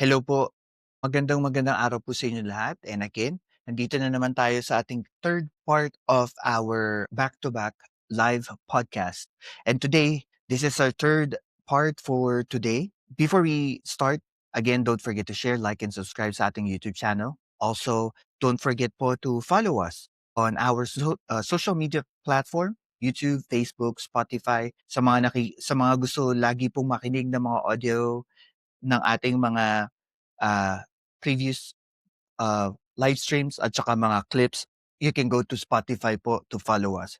Hello po. Magandang araw po sa inyo lahat. And again, nandito na naman tayo sa ating third part of our back-to-back live podcast. And today, this is our third part for today. Before we start, again, don't forget to share, like, and subscribe sa ating YouTube channel. Also, don't forget po to follow us on our social media platform, YouTube, Facebook, Spotify. Sa mga gusto lagi pong makinig ng mga audio ng ating mga ah, previous live streams at saka mga clips, you can go to Spotify po to follow us.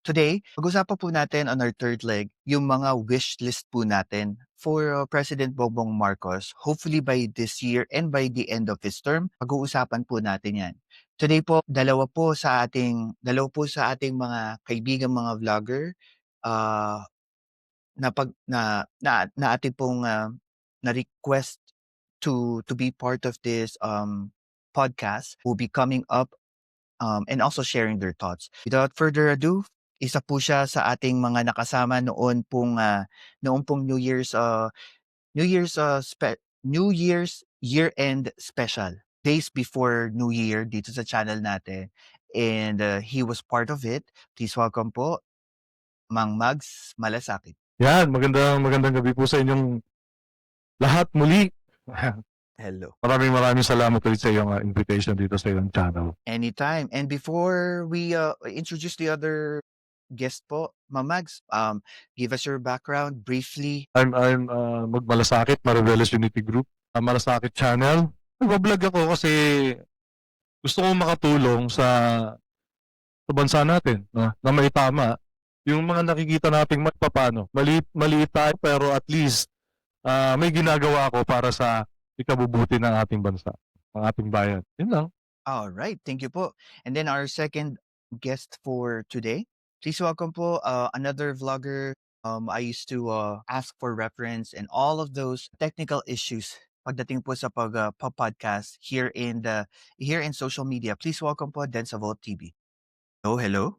Today, pag-usapan po natin on our third leg yung mga wish list po natin for President Bongbong Marcos. Hopefully by this year and by the end of his term, pag-uusapan po natin yan. Today po, dalawa po sa ating mga kaibigan mga vlogger uh, na ating pong na-request to be part of this podcast will be coming up and also sharing their thoughts. Without further ado, isa po siya sa ating mga nakasama noon pong New Year's year-end special. Days before New Year dito sa channel natin. And he was part of it. Please welcome po Mang Mags Malasakit. Yan, magandang gabi po sa inyong lahat muli. Hello. Maraming salamat ulit sa iyong invitation dito sa iyong channel. Anytime. And before we introduce the other guest po, Mamags, give us your background briefly. I'm Magmalasakit, Mariveles Unity Group, Malasakit Channel. Nag-vlog ako kasi gusto kong makatulong sa bansa natin, no? Na may tama yung mga nakikita nating paano. Maliit tayo pero at least may ginagawa ako para sa ikabubuti ng ating bansa, ng ating bayan. Yun lang. All right, thank you po. And then our second guest for today, please welcome po another vlogger. I used to ask for reference and all of those technical issues pagdating po sa podcast here in social media. Please welcome po Densa Vault TV. Oh, hello.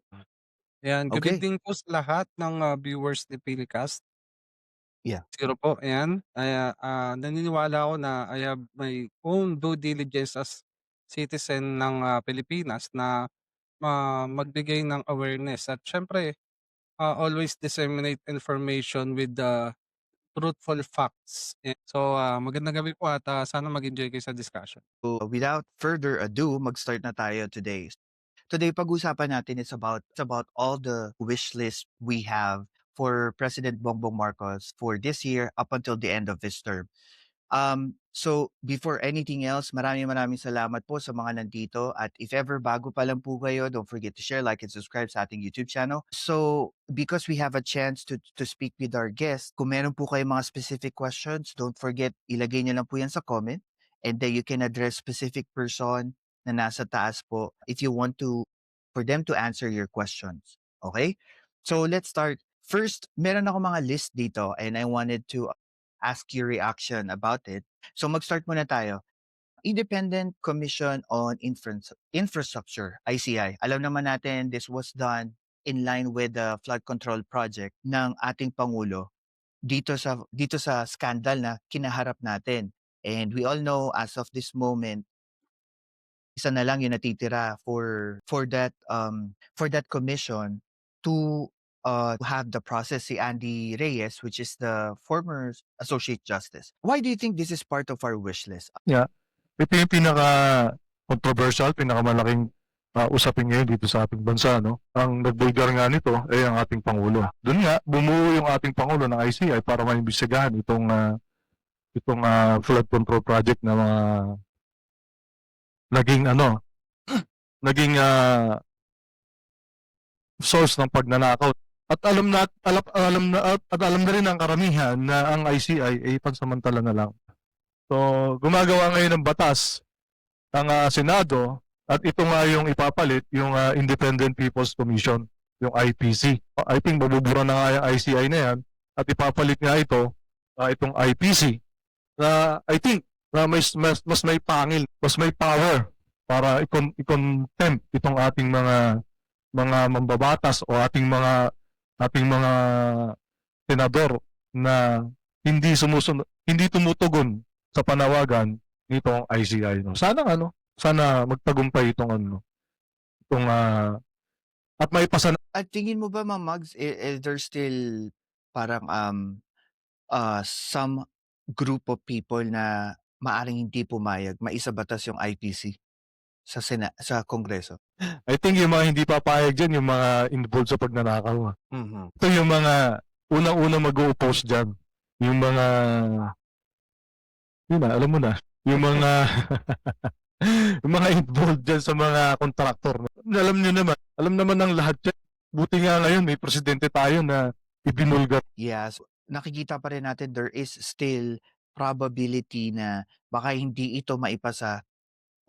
Ayan, good Okay. evening po sa lahat ng viewers ni Philcast. Yeah. Zero po, ayan. Naniniwala ako na I have my own due diligence as citizen ng Pilipinas na magbigay ng awareness at siyempre always disseminate information with the truthful facts. So, magandang gabi po at sana mag-enjoy kayo sa discussion. So, without further ado, mag-start na tayo today. Today, pag-usapan natin is about all the wish list we have for President Bongbong Marcos for this year up until the end of his term. So before anything else, maraming salamat po sa mga nandito. At if ever bago pa lang po kayo, don't forget to share, like, and subscribe sa ating YouTube channel. So because we have a chance to speak with our guest, kung meron po kayo mga specific questions, don't forget, ilagay nyo lang po yan sa comment. And then you can address specific person na nasa taas po if you want for them to answer your questions. Okay? So let's start. First, meron ako mga list dito and I wanted to ask your reaction about it. So mag-start muna tayo. Independent Commission on Infrastructure, ICI. Alam naman natin this was done in line with the flood control project ng ating Pangulo dito sa scandal na kinaharap natin. And we all know as of this moment, isa na lang yung natitira for that commission to have the process si Andy Reyes, which is the former Associate Justice. Why do you think this is part of our wish list? Yeah. Ito yung pinaka-controversial, pinakamalaking usapin ngayon dito sa ating bansa, no? Ang nagdulgar nga nito ay ang ating Pangulo. Doon nga, bumuo yung ating Pangulo ng ICI para maimbestigahan itong flood control project na mga naging source ng pagnanakaw. At alam na rin ng karamihan na ang ICI ay pansamantala na lang. So, gumagawa ngayon ng batas ang Senado at ito nga yung ipapalit, yung Independent People's Commission, yung IPC. I think mabubura na nga yung ICI na yan at ipapalit nga itong IPC na I think na mas may pangil, mas may power para i-contempt itong ating mga mambabatas o ating mga senador na hindi tumutugon sa panawagan nitong ICI 'no. Sana magtagumpay itong ano, itong, at maipasa At tingin mo ba, Ma'am Mags, is there still parang, some group of people na maaaring hindi pumayag maisabatas yung IPC sa Kongreso? I think yung mga hindi papayag diyan yung mga involved sa pagnanakaw. Mhm. Ito yung mga unang-unang mag-o-oppose diyan, yung mga yun na, alam mo na, yung mga yung mga involved diyan sa mga kontraktor. Alam naman ng lahat yan. Buti nga ngayon may presidente tayo na ibinulgar. Yes, nakikita pa rin natin there is still probability na baka hindi ito maipasa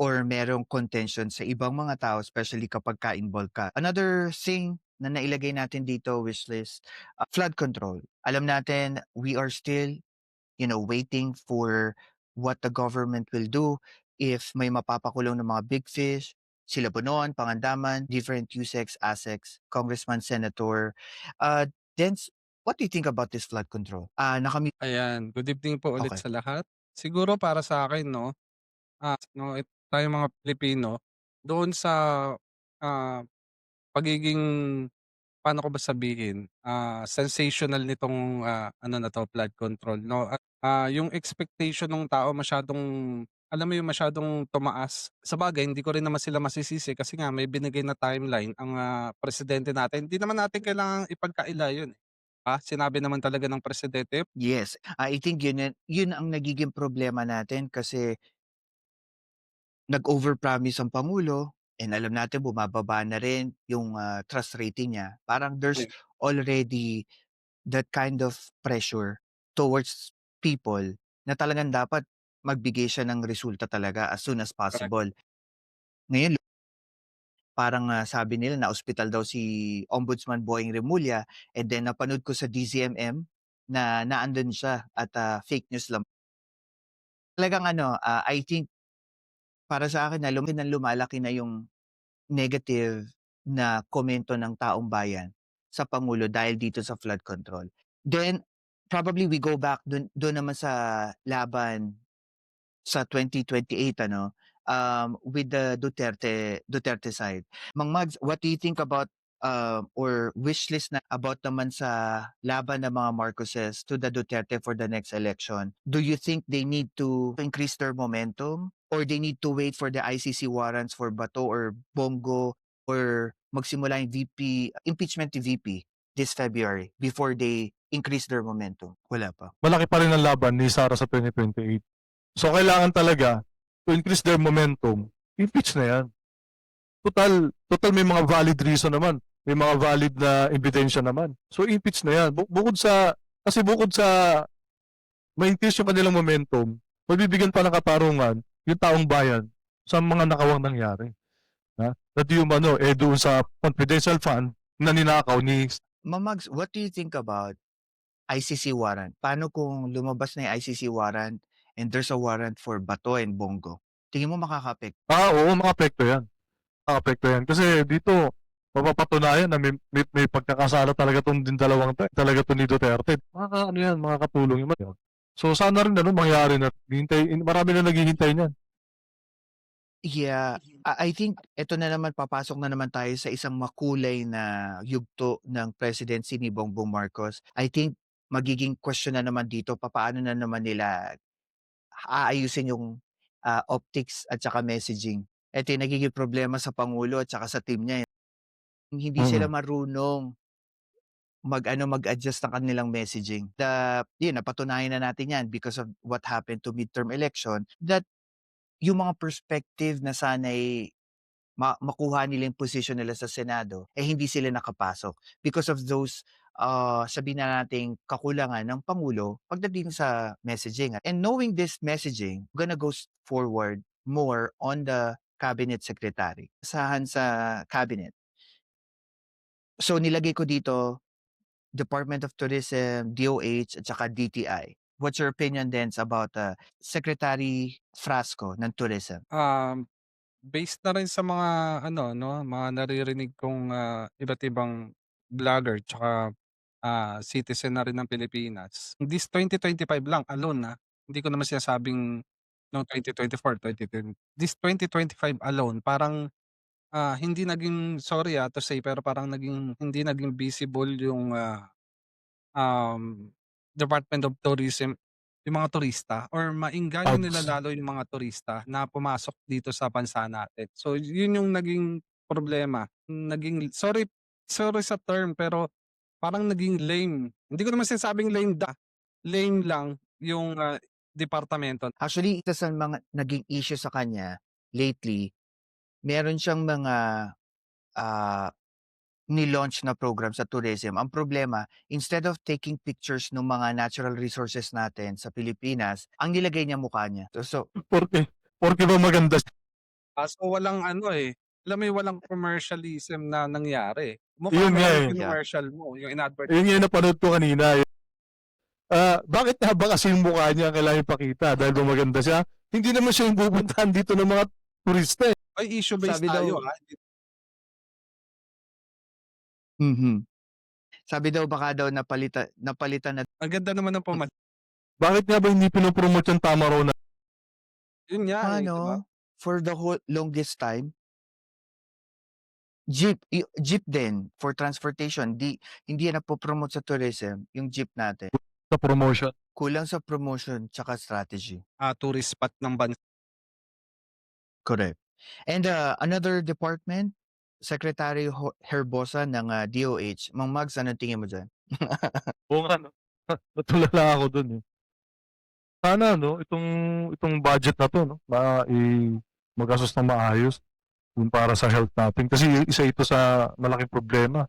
or merong contention sa ibang mga tao, especially kapag ka-involved ka. Another thing na nailagay natin dito, wishlist, flood control. Alam natin, we are still, waiting for what the government will do if may mapapakulong ng mga big fish, sila Bonoan, Pangandaman, different USEX, ASEX, congressman, senator. Uh, what do you think about this flood control? Nakamit. Ayan, good evening po ulit Okay. sa lahat. Siguro para sa akin 'no, 'no, tayong mga Pilipino doon sa, ah, pagiging paano ko ba sabihin, sensational nitong, ano na 'to, flood control 'no at, yung expectation nung tao masyadong, alam mo yung masyadong tumaas. Sabagay hindi ko rin naman sila masisisi kasi nga may binigay na timeline ang, presidente natin. Hindi naman natin kailangang ipagkaila yun, eh. Sinabi naman talaga ng presidente. Yes, I think yun ang nagiging problema natin kasi nag-overpromise ang pangulo and alam natin bumababa na rin yung, trust rating niya. Parang there's already that kind of pressure towards people na talagang dapat magbigay siya ng resulta talaga as soon as possible. Ngayon parang, sabi nila na-ospital daw si Ombudsman Boying Remulla and then napanood ko sa DZMM na naandun siya at, fake news lang. Talagang ano, I think para sa akin na lumalaki na yung negative na komento ng taong bayan sa pangulo dahil dito sa flood control. Then probably we go back dun naman sa laban sa 2028 ano, with the Duterte side. Mang Mags, what do you think about, or wish list na about naman sa laban ng mga Marcoses to the Duterte for the next election? Do you think they need to increase their momentum or they need to wait for the ICC warrants for Bato or Bongo or magsimula yung impeachment ni VP this February before they increase their momentum? Wala pa. Malaki pa rin ang laban ni Sara sa 2028. So kailangan talaga to increase their momentum, impeach na yan. Total may mga valid reason naman. May mga valid na ebidensya naman. So impeach na yan. Bukod sa ma-increase yung kanilang momentum, mabibigyan pa ng katarungan yung taong bayan sa mga nakawang nangyari. Na di umano, doon sa confidential fund na ninakaw ni. Mamags, what do you think about ICC warrant? Paano kung lumabas na yung ICC warrant and there's a warrant for Bato and Bongo? Tingin mo makaka-apekto? Oo, makapekto yan. Makapekto yan. Kasi dito, mapapatunayan na may pagkakasala talaga itong din dalawang to. Talaga to ni Duterte. Ano yan, makakatulong yun. So sana rin mangyari na. Marami na naghihintay niyan. Yeah, I think eto na naman papasok na naman tayo sa isang makulay na yugto ng presidency ni Bongbong Marcos. I think magiging question na naman dito papaano na naman nila aayusin yung, optics at saka messaging. Eto yung nagiging problema sa pangulo at saka sa team niya, eh. Hindi sila Mm. marunong mag-adjust ng kanilang messaging. Yun napatunayan na natin 'yan because of what happened to midterm election that yung mga perspective na sana'y makuha nila yung posisyon nila sa Senado, eh hindi sila nakapasok because of those, sabihin na nating kakulangan ng Pangulo pagdating sa messaging. And knowing this messaging, gonna go forward more on the cabinet secretary, asahan sa cabinet. So nilagay ko dito Department of Tourism, DOH at saka DTI. What's your opinion then about, Secretary Frasco ng Tourism? Based na rin sa mga ano 'no, mga naririnig kong, iba't ibang vlogger tsaka, citizen na rin ng Pilipinas. This 2025 lang alone, Hindi ko naman sinasabing noong 2024, 2020 this 2025 alone parang, hindi naging sorry, to say pero parang hindi naging visible yung, Department of Tourism, yung mga turista or maengganyo nila Outs. lalo yung mga turista na pumasok dito sa bansa natin. So yun yung naging problema, naging sorry sorry sa term pero parang naging lame. Hindi ko naman sinasabing lame lang yung, departamento. Actually, isa sa mga naging issue sa kanya lately, meron siyang mga, ah, ni-launch na program sa tourism. Ang problema, instead of taking pictures ng mga natural resources natin sa Pilipinas, ang nilagay niya mukha niya. So Porke porke ba maganda Kaso walang ano, alam mo yung walang commercialism na nangyari. Mukha yun mo nga, lang yung eh. yeah. kinomercial mo, yung Yun nga in-advertise yung mo. napanood ko kanina, eh. Bakit nga ba kasi yung mukha niya ang kailangang ipakita dahil ba maganda siya? Hindi naman siya yung pupuntahan dito ng mga turista, eh. Ay, issue based Sabi tayo, daw mhm. Sabi daw baka daw napalitan na Ang ganda naman ng Bakit nga ba hindi pinopromote yung tama raw na yun nga, 'di ba? ano, for the whole longest time, jeep din for transportation. Hindi yan napo-promote sa tourism, yung jeep natin. sa promotion? Kulang sa promotion tsaka strategy. Tourist spot ng bansa. Correct. And, another department, Secretary Herbosa ng, DOH. Mang Mags, anong tingin mo diyan? Oo nga 'no, natulala ako dun, eh. Sana 'no, itong budget na 'to 'no, magastos ng maayos yung para sa health natin. Kasi isa ito sa malaking problema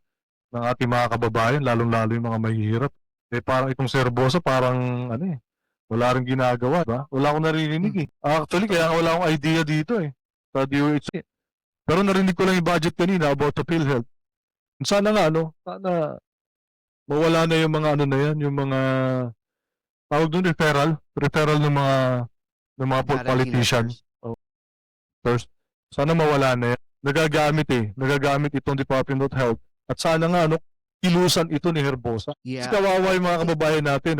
ng ating mga kababayan lalong-lalo yung mga mahihirap. Eh, parang itong Serbosa parang ano, eh, wala ring ginagawa, 'di ba? Wala akong naririnig, Hmm, eh. Actually kaya nga wala akong idea dito, eh, sa DOH, eh. Pero narinig ko lang yung budget kanina about sa PhilHealth. Sana nga ano, sana mawala na yung mga ano na yan, yung mga tawag dun referral ng mga guarantee politician letters. o first. Sana mawala na yan. Nagagamit itong Department of Health at sana nga ano, kilusan ito ni Herbosa. Kasi Yeah, kawawa yung I mga think kababayan natin,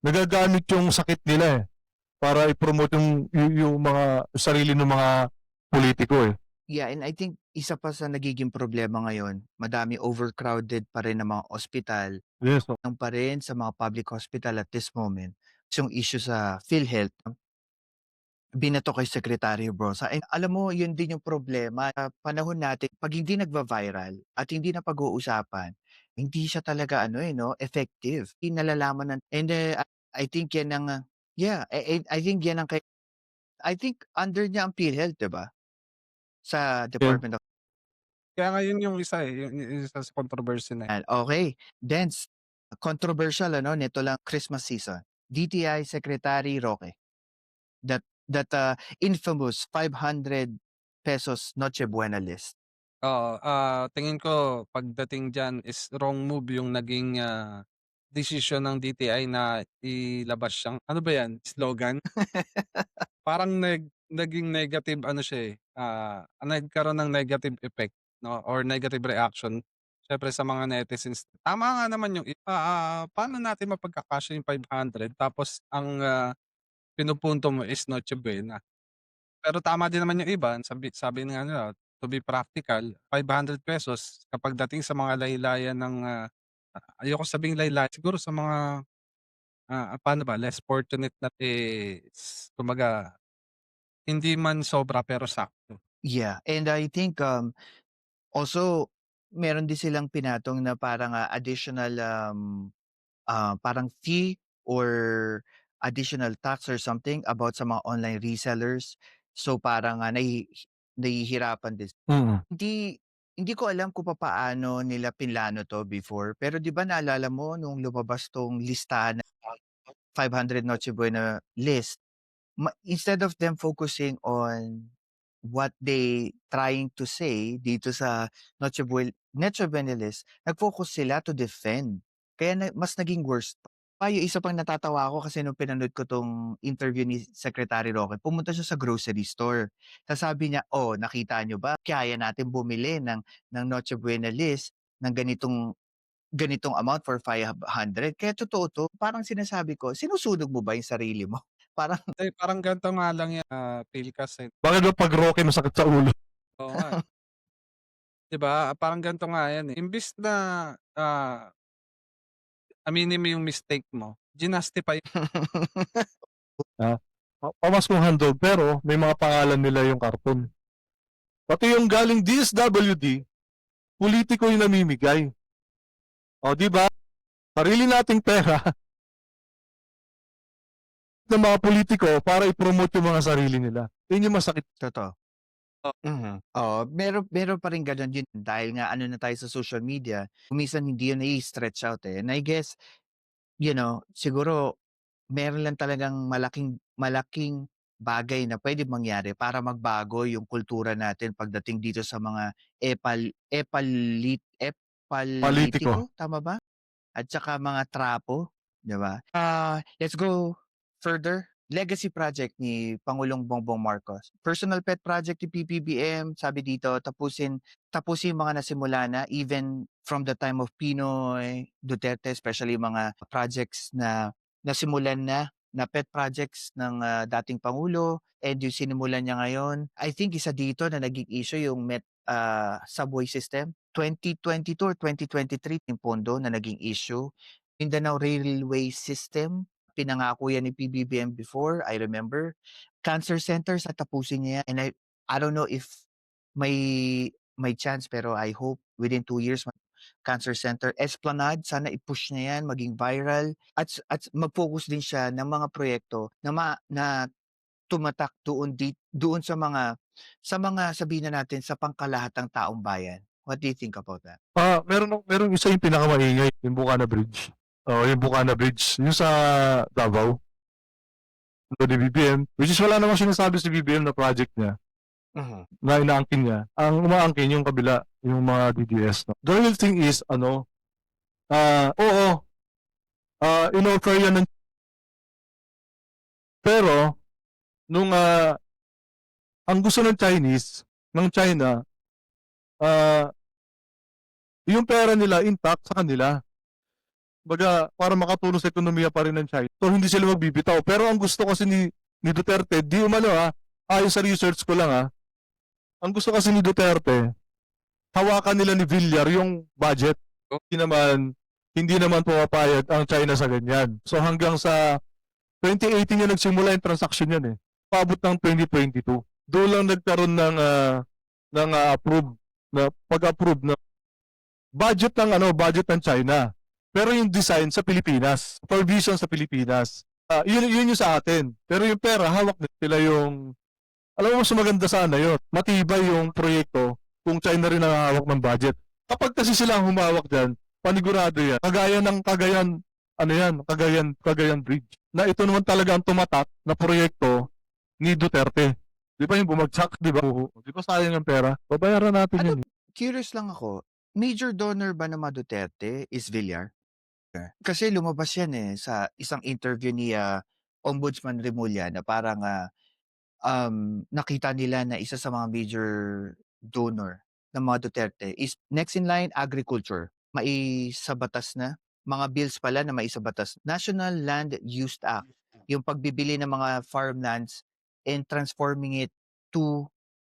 nagagamit yung sakit nila, eh, para i-promote yung mga sarili ng mga politiko, eh. yeah, and I think isa pa sa nagiging problema ngayon, madami overcrowded pa rin ng mga ospital, Yes, o lang pa rin sa mga public hospital at this moment, yung issue sa PhilHealth. Binato kay Secretary Brosa and alam mo yun din yung problema sa panahon natin 'pag hindi nagva-viral at hindi na pag uusapan hindi siya talaga ano, eh, 'no, effective. Hindi nalalaman ng and, I think yan ang, yeah, I think yan ang I think under niya ang PhilHealth, 'di ba? Sa yan. Department of Kaya nga yun yung isa, yung isa sa controversy na Health. Okay, then controversial ano nito lang Christmas season. DTI Secretary Roque, that infamous ₱500 Noche Buena list. oo, tingin ko pagdating diyan is wrong move yung naging, desisyon ng DTI na ilabas siyang ano ba 'yan, slogan? Parang naging negative ano siya, nagkaroon ng negative effect 'no or negative reaction siyempre sa mga netizens. Tama nga naman yung paano natin mapagkakasya yung 500 tapos ang, pinupunto mo is Noche Buena. Pero tama din naman yung iba, sabi nga nila, to be practical, ₱500 kapag dating sa mga laylayan ng, ayoko sabihing laylayan, siguro sa mga, paano ba, less fortunate na kumbaga hindi man sobra pero sakto. Yeah, and I think, also meron din silang pinatong na parang, additional, parang fee or additional tax or something about sa mga online resellers. So parang, nahihirapan din. Mm. Hindi hindi ko alam kung papaano nila pinlano 'to before, pero 'di ba naalala mo nung lumabas 'tong listahan ng 500 Noche Buena list, instead of them focusing on what they trying to say dito sa Noche Buena list, nag-focus sila to defend. Kaya mas naging worse pa. Yung isa pang natatawa ako kasi nung pinanood ko 'tong interview ni Secretary Roque, pumunta siya sa grocery store. Tapos sabi niya, "Oh, nakita niyo ba kaya natin bumili ng Noche Buena list ng ganitong ganitong amount for 500. Kaya totoo 'to, parang sinasabi ko, sinusunog mo ba yung sarili mo? Parang Parang ganito nga lang yan, Phil, kasi Bakit ba 'pag Rocky masakit sa ulo? oo nga, 'di ba? Parang ganito nga yan, eh, imbes na, aminin mo yung mistake mo, jinustify. Ah, pamaskong handog pero may mga pangalan nila yung karton. Pati yung galing DSWD, pulitiko yung namimigay. O 'di ba? Sarili nating pera ng mga pulitiko para i-promote yung mga sarili nila. Yun yung masakit. totoo. Oh, Oo, meron pa ring gano'n yun dahil nga ano na tayo sa social media, kung minsan hindi yun nai-stretch out, eh. And I guess, siguro meron lang talagang malaking malaking bagay na puwedeng mangyari para magbago yung kultura natin pagdating dito sa mga Politiko. epalitiko, tama ba? At saka mga trapo, 'di ba? Let's go further. Legacy project ni Pangulong Bongbong Marcos. Personal pet project ni PBBM, sabi dito tapusin tapusin yung mga nasimula na even from the time of Pinoy Duterte, especially yung mga projects na nasimulan na pet projects ng, dating pangulo and yung sinimulan niya ngayon. I think isa dito na naging issue yung subway system. 2022 or 2023 yung pondo na naging issue. Mindanao Railway System, pinangako yan ni PBBM before, I remember. Cancer centers, tapusin niya yan. And I don't know if may may chance pero I hope within 2 years cancer center. Esplanade, sana i-push niya yan, maging viral. At mag-focus din siya ng mga proyekto na tumatak doon sa mga sabihin na natin sa pangkalahatang taong bayan. What do you think about that? Meron isa yung pinakamaingay, yung Bukana Bridge. Oo, yung Bukana Bridge, yung sa Davao, ni BBM, which is wala namang sinasabi si BBM na project niya, Mhm. na inaangkin niya. Ang umaangkin yung kabila, yung mga DDS. No? The real thing is, oo, in-offer yan pero, nung, ang gusto ng China, ah, yung pera nila intact sa kanila. Kumbaga, para makatulong sa ekonomiya pa rin ng China. So, hindi sila magbibitaw. Pero ang gusto kasi ni Duterte, di umano ayon sa research ko lang ang gusto kasi ni Duterte, hawakan nila ni Villar yung budget. oh, Hindi naman pumapayag ang China sa ganyan. So hanggang sa 2018 yung nagsimula yung transaction yan eh. Paabot ng 2022. Doon lang nagkaroon ng approve na pag-approve na budget ng China. Pero yung design sa Pilipinas, provision sa Pilipinas. Yun yung sa atin. Pero yung pera, hawak nila yung, alam mo mas maganda sana yun. Matibay yung proyekto kung China rin ang hawak ng budget. Kapag kasi sila ang humawak dyan, panigurado yan. Kagaya ng Cagayan Bridge. Na ito naman talaga ang tumatak na proyekto ni Duterte. Di ba yung bumagsak? Di ba? Oo. Di ba sayang ang pera? Babayaran natin Ano, yun. curious lang ako, major donor ba ng mga Duterte is Villar? Kasi lumabas yan sa isang interview ni Ombudsman Remulla na parang nakita nila na isa sa mga major donor ng mga Duterte is next in line agriculture. Maisabatas na. Mga bills pala na maisabatas. National Land Use Act. Yung pagbibili ng mga farmlands and transforming it to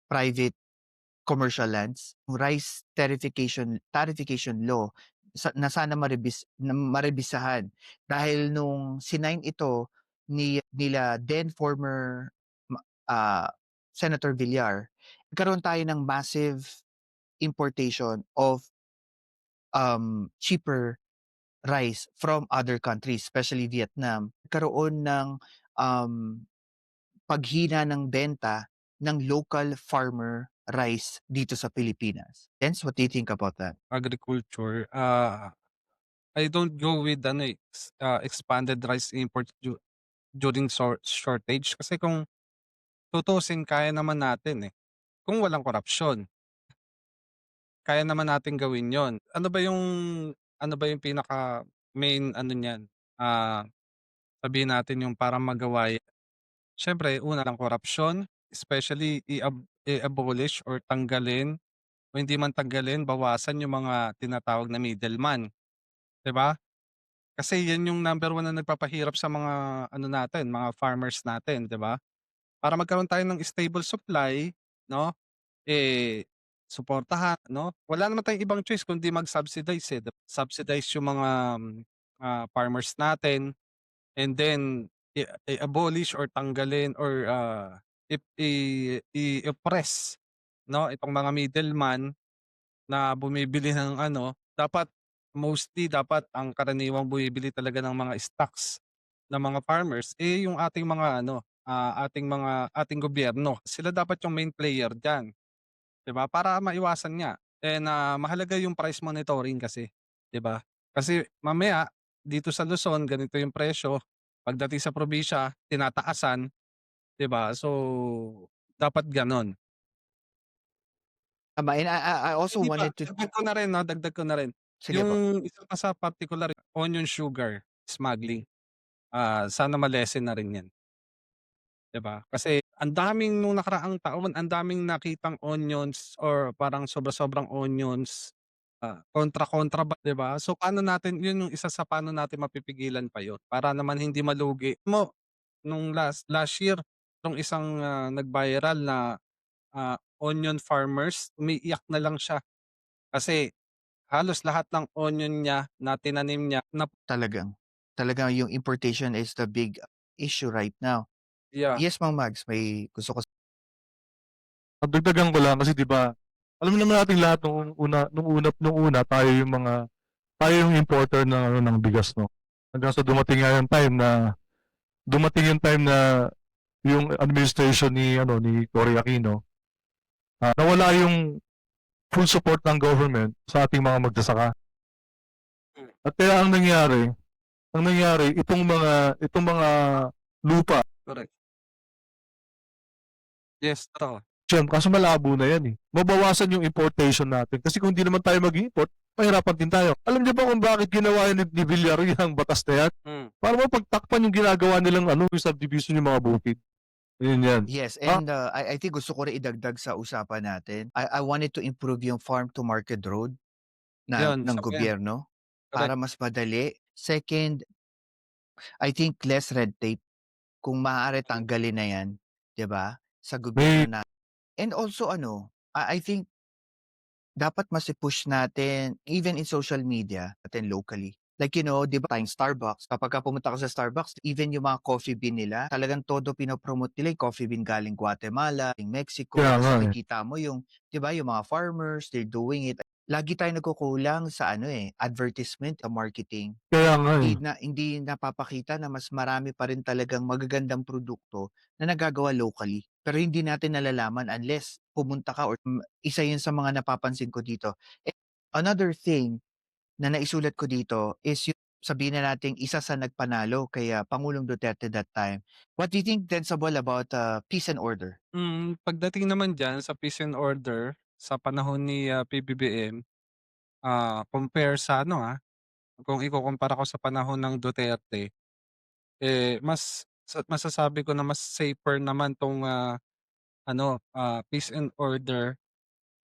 private commercial lands. Rice tarification law na sana marebisahan dahil nung sinign ito nila then former ah, Senator Villar, nagkaroon tayo ng massive importation of cheaper rice from other countries, especially Vietnam. Nagkaroon ng um, paghina ng benta ng local farmer rice dito sa Pilipinas. Hence, what do you think about that? agriculture, I don't go with expanded rice import during shortage, kasi kung tutuusin kaya naman natin, eh. Kung walang korapsyon, kaya naman natin gawin 'yon. Ano ba yung pinaka main ano niyan, sabihin natin yung para magawa yan. Siyempre una lang korapsyon, especially i-abolish or tanggalin o hindi man tanggalin, bawasan yung mga tinatawag na middleman. 'di ba? Kasi 'yan yung number one na nagpapahirap sa mga ano natin, mga farmers natin, 'di ba? Para magkaroon tayo ng stable supply 'no, eh, suportahan 'no, wala naman tayong ibang choice kundi mag-subsidize, subsidize yung mga, farmers natin and then i-abolish or tanggalin or, i-oppress 'no, itong mga middleman na bumibili ng ano, dapat ang karaniwang bumibili talaga ng mga stocks ng mga farmers, eh, yung ating mga ano, ating gobyerno. Sila dapat yung main player diyan, 'di ba? Para maiwasan nga, eh, na mahalaga yung price monitoring kasi, 'di ba? Kasi mamaya dito sa Luzon ganito yung presyo, pagdating sa probinsya tinataasan, 'di ba? So, dapat gano'n. And I also Hindi pa, wanted to dagdag ko na rin 'no, dagdag ko na rin. sige po. Yung isa pa sa partikular, onion sugar smuggling, sana ma-lessen na rin 'yan, 'di ba? Kasi ang daming nung nakaraang taon, ang daming nakitang onions or parang sobra-sobrang onions, kontra-kontra ba, 'di ba? So paano natin yun yung isa sa paano natin mapipigilan pa yun para naman hindi malugi mo nung last year nung isang, nag-viral na, onion farmers, umiiyak na lang siya kasi halos lahat ng onion niya na tinanim niya na Talagang yung importation is the big issue right now. yeah, Yes, Mang Mags, may gusto ko Dagdagan ko lang kasi 'di ba, alam naman nating lahat nung una tayo yung importer ng ano, ng bigas 'no. Hanggang sa dumating yung time na yung administration ni ano, ni Cory Aquino, nawala yung full support ng government sa ating mga magsasaka. hmm, At kaya ang nangyari itong mga lupa, correct. Yes, totoo. kaso malabo na yan, eh. Mabawasan yung importation natin kasi kung hindi naman tayo mag-import, mahirapan din tayo. Alam niyo ba kung bakit ginawa ni Villarreal ang batas na yan? Hmm, Para mapagtakpan yung ginagawa nilang ano, yung subdivision yung mga bukid. Yun yan. yes, Ah, and, I think gusto ko rin idagdag sa usapan natin. I wanted to improve yung farm to market road yun ng isa pa yan, gobyerno correct. para mas madali. Second, I think less red tape. Kung maaari Hmm, tanggalin na 'yan, 'di ba, sa may gobyerno na and also ano, I think dapat mas i-push natin even in social media natin locally. Like, 'di ba tayong Starbucks, kapagka pumunta ka sa Starbucks, even yung mga coffee bean nila, talagang todo pino-promote nila yung coffee bean galing Guatemala, galing Mexico, kaya ta's nga, eh. nakikita mo yung 'di ba, yung mga farmers, they're doing it. Lagi tayong nagkukulang sa ano, advertisement, sa marketing. Kaya nga, eh. Hindi napapakita na mas marami pa rin talagang magagandang produkto na nagagawa locally. Pero hindi natin nalalaman unless pumunta ka or isa 'yun sa mga napapansin ko dito. Eh, another thing na naisulat ko dito is yung sabihin na nating isa sa nagpanalo kay, Pangulong Duterte that time. What do you think, Sensible, about, peace and order? pagdating naman diyan sa peace and order sa panahon ni, PBBM, compare sa ano, kung ikukumpara ko sa panahon ng Duterte, eh, masasabi ko na mas safer naman 'tong, peace and order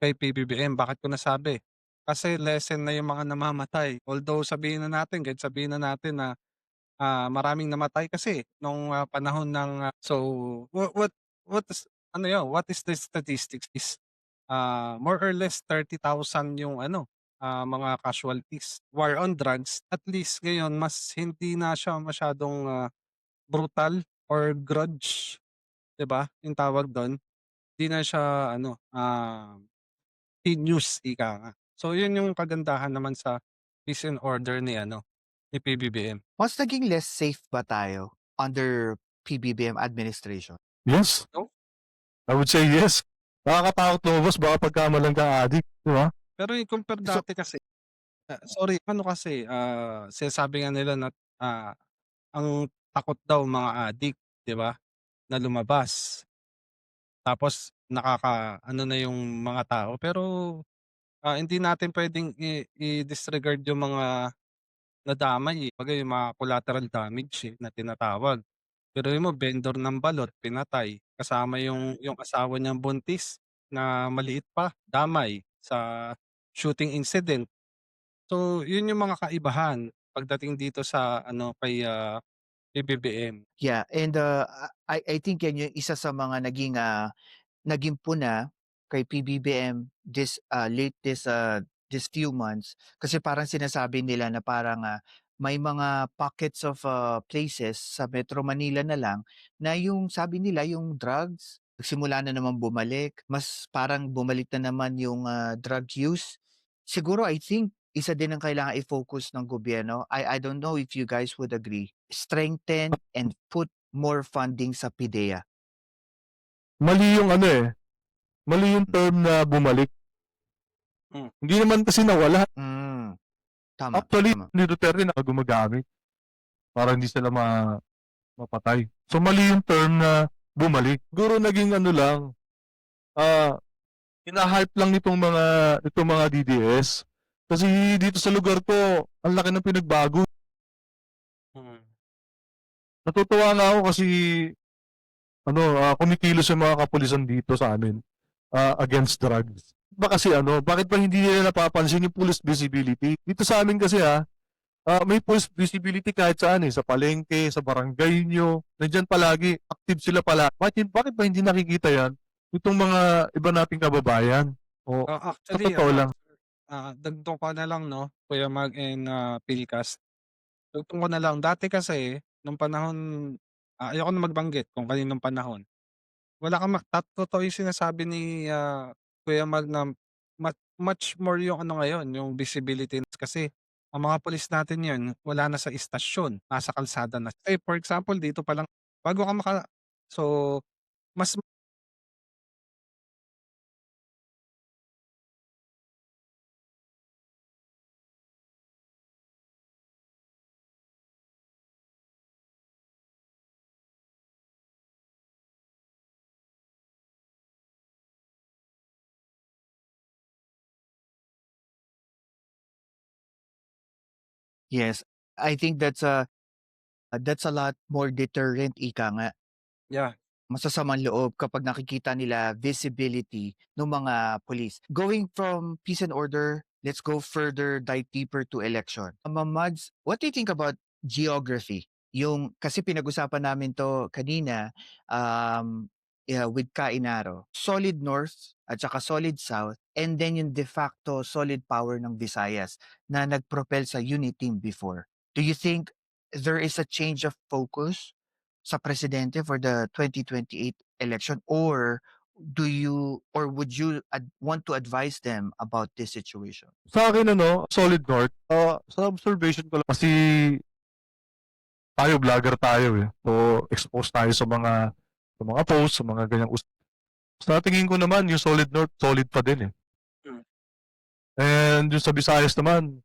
kay PBBM. Bakit ko nasabi? Kasi lessen na yung mga namamatay. Although sabihin na natin na, maraming namatay kasi nung, panahon ng, so what is ano yun, what is the statistics is, more or less 30,000 yung ano, mga casualties. War on drugs, at least ngayon mas hindi na siya masyadong, brutal or grudge, 'di ba, yung tawag dun. 'Di na siya ano, heinous, ika nga. So yun yung kagandahan naman sa peace and order ni ano, ni PBBM. Mas naging less safe ba tayo under PBBM administration? Yes, No? I would say yes. Nakakatakot lumabas baka pagkamalan kang adik, 'di ba? Pero yung compare So dati kasi, sorry, ano kasi, sinasabi nga nila na, ang takot daw mga adik, 'di ba, na lumabas. Tapos nakaka-ano na yung mga tao, pero, hindi natin puwedeng i-disregard yung mga nadamay, kumbaga yung mga collateral damage, na tinatawag. Biruin mo vendor ng balot pinatay, kasama yung asawa niyang buntis na maliit pa, damay sa shooting incident. So, yun yung mga kaibahan pagdating dito sa ano, kay, PBBM. Yeah, and, I think yan yung isa sa mga naging puna kay PBBM this few months kasi parang sinasabi nila na parang, may mga pockets of, places sa Metro Manila na lang na yung sabi nila yung drugs nagsimula na naman bumalik, mas parang bumalik na naman yung, drug use. Siguro I think isa din ang kailangang i-focus ng gobyerno, I don't know if you guys would agree, strengthen and put more funding sa PIDEA. Mali yung ano, mali yung term na bumalik. Hmm. Hindi naman kasi nawala. Hmm, tama, Actually, tama. ni Duterte na gumagamit para hindi sila mapatay. So mali yung term na bumalik. Siguro naging ano lang, ah, hina-hype lang nitong mga DDS. Kasi dito sa lugar ko, ang laki ng pinagbago. Mm. Natutuwa nga ako kasi ano, kumikilos yung mga kapulisan dito sa amin against drugs. Kasi bakit ba hindi nila napapansin yung police visibility? Dito sa amin kasi may police visibility kahit saan sa palengke, sa barangay nyo, nandiyan palagi, active sila pala. Bakit ba hindi nakikita yan? Itong mga iba nating kababayan. O, sa Actually totoo ano, lang. dagdag ko na lang 'no, Kuya Mag and, Philcast. Dagdag ko na lang, dati kasi nung panahon, ayoko na magbanggit kung kaninong panahon. Wala kang totoo yung sinasabi ni, Kuya Mag na much more yung ano ngayon, yung visibility kasi ang mga pulis natin ngayon wala na sa istasyon, nasa kalsada na. Eh, for example dito pa lang bago ka so mas Yes, I think that's a lot more deterrent, ika nga. yeah. Masasamang loob kapag nakikita nila visibility ng mga police. Going from peace and order, let's go further, dive deeper to election. Mads, what do you think about geography? Yung kasi pinag-usapan namin to kanina yeah, with Kainaro. Solid North at saka Solid South and then yung de facto solid power ng Visayas na nagpropel sa unit team before. Do you think there is a change of focus sa presidente for the 2028 election or would you want to advise them about this situation? Sa akin solid north. Sa observation ko lang kasi tayo vlogger tayo So expose tayo sa mga posts, sa mga ganyang sa tingin ko naman yung solid north, solid pa din Hmm. And yung sa Visayas naman,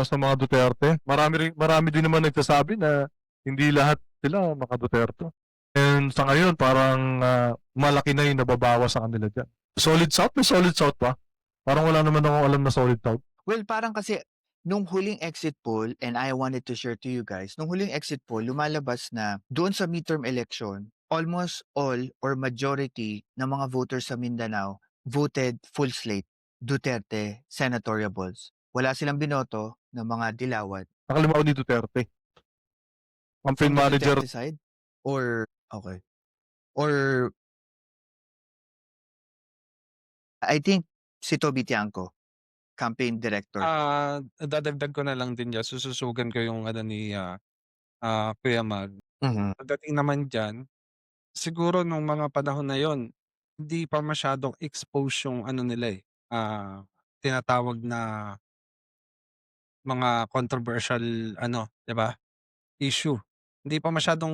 sa mga Duterte, marami din naman nagsasabi na hindi lahat sila maka-Duterte. And sa ngayon, parang malaki na yung nababawas sa kanila dyan. Solid South? May Solid South pa? Parang wala naman akong alam na Solid South. Well, parang kasi nung huling exit poll, and I wanted to share to you guys, nung huling exit poll, lumalabas na doon sa midterm election, almost all or majority ng mga voters sa Mindanao voted full slate, Duterte, senatoriables. Wala silang binoto ng mga dilawat. Nakalimutan ni Duterte. Campaign From the manager. Duterte side? Or, okay. Or, I think si Toby Tiangco, campaign director. Dadagdag ko na lang din diyan, sususugan ko yung ano ni, Kuya Mag. Mhm. Pagdating naman diyan, siguro nung mga panahon na yon hindi pa masyadong expose yung ano nila, tinatawag na mga controversial ano, 'di ba, issue. Hindi pa masyadong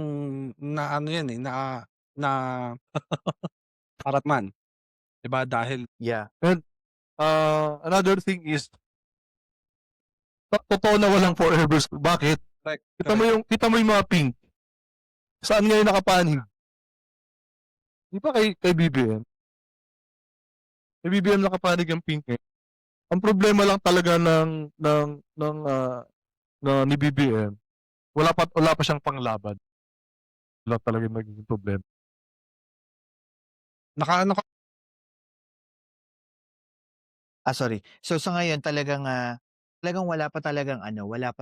na ano 'yan, na paratman, 'di ba, dahil Yeah. And another thing is, totoo na walang forever. Bakit? correct, correct. Kita mo yung mga pink. Saan ngayon nakapanig? Di ba kay BBM? Kay BBM nakapanig ang pink Ang problema lang talaga ni BBM, wala pa siyang panglaban. Wala talaga magiging problema. Nakaano ka Sorry. So sa ngayon talagang Talagang wala pa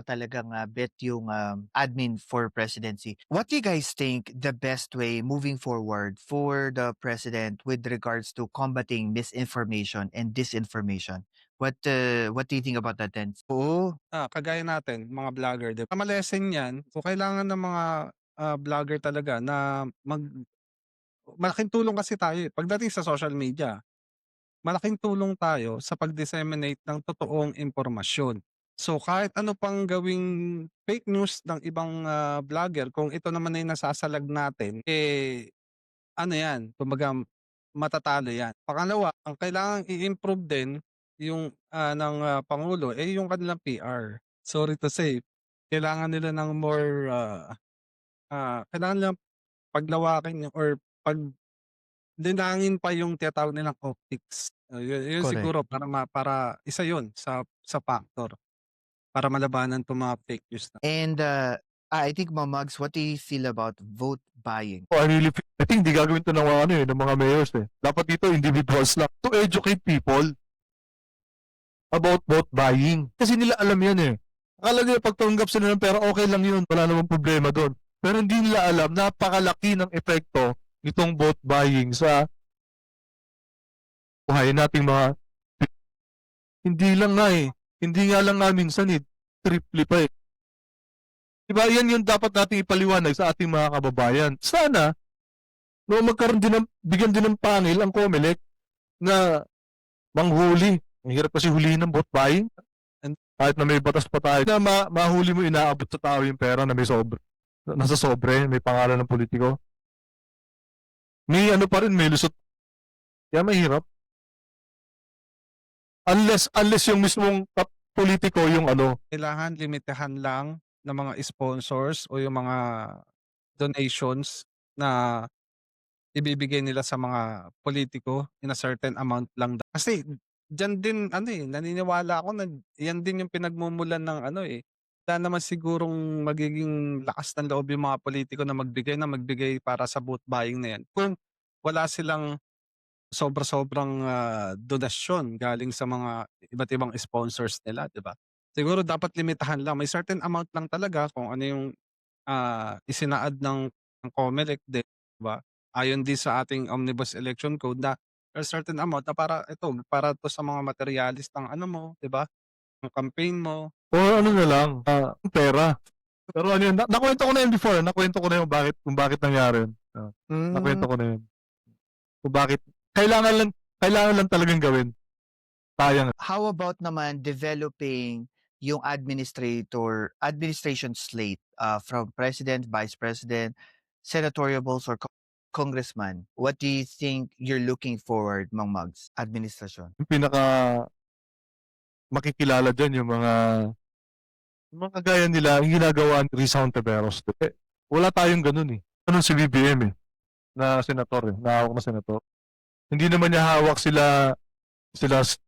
talagang, bet yung, admin for presidency. What do you guys think the best way moving forward for the president with regards to combating misinformation and disinformation? What do you think about that then? Oo, Kagaya natin mga vlogger, 'di ba, lesson 'yan. So, kailangan ng mga, vlogger talaga na malaking tulong kasi tayo, eh, pagdating sa social media. Malaking tulong tayo sa pag-disseminate ng totoong impormasyon. So, kahit ano pang gawing fake news ng ibang, vlogger kung ito naman ay nasasalag natin, eh, ano 'yan, kumbaga matatalo 'yan. Pangalawa, ang kailangang i-improve din yung, ng, pangulo, eh, yung kanilang PR. Sorry to say, kailangan nila ng more, kailangan nilang paglawakin yung or linangin pa yung tinatawag nilang optics. Yun correct. siguro para isa yun sa factor para malabanan 'tong mga fake news na. And, I think Mamags, what do you feel about vote buying? So, I think hindi gagawin 'to ng mga ano, eh, ng mga mayors, eh. Dapat dito individuals lang to educate people about vote buying. Kasi nila alam 'yan, eh. Akala nila 'pag tumanggap sila ng pera, okey lang 'yun, wala namang problema do'n. Pero hindi nila alam napakalaki ng epekto nitong vote buying sa buhay nating mga hindi lang nga, eh, hindi nga lang nga minsan, eh, triple pa, eh. 'Di ba, 'yan yung dapat nating ipaliwanag sa ating mga kababayan. Sana 'no, magkaroon din ng bigyan din ng pangil ang COMELEC na manghuli. Ang hirap kasi hulihin ng vote buying. And Kahit na may batas pa tayo na mahuli mo inaabot sa tao yung pera na may nasa sobre, may pangalan ng politiko. May ano pa rin, may lusot. Kaya mahirap. Unless yung mismong politiko yung ano, kailangan limitahan lang ng mga sponsors o yung mga donations na ibibigay nila sa mga politiko in a certain amount lang kasi diyan din ano, eh, naniniwala ako na yan din yung pinagmumulan ng ano, eh, wala naman sigurong magiging lakas ng loob yung mga politiko na magbigay para sa vote buying na yan kung wala silang sobra-sobrang, donasyon galing sa mga iba't ibang sponsors nila, 'di ba? Siguro dapat limitahan lang, may certain amount lang talaga kung ano yung, isinaad ng COMELEC din, 'di ba? Ayon din sa ating Omnibus Election Code na a certain amount na para 'to sa mga materyales ng ano mo, 'di ba, ng campaign mo. o ano na lang, pera. Pero ano yun, nakwento ko na yun before, nakwento ko na yung kung bakit nangyari yun. Hmm. Nakwento ko na yun. Kung bakit kailangan lang talagang gawin. Sayang. How about naman developing yung administration slate, from president, vice president, senatoriables, or congressman? What do you think you're looking forward, Mang Mags, administrasyon? Yung pinaka makikilala diyan yung mga kagaya nila, yung ginagawa ni Risa Hontiveros. Wala tayong gano'n, eh. Gano'n si BBM, eh, na senator, eh, na hawak na senator. Hindi naman niya hawak sila sila si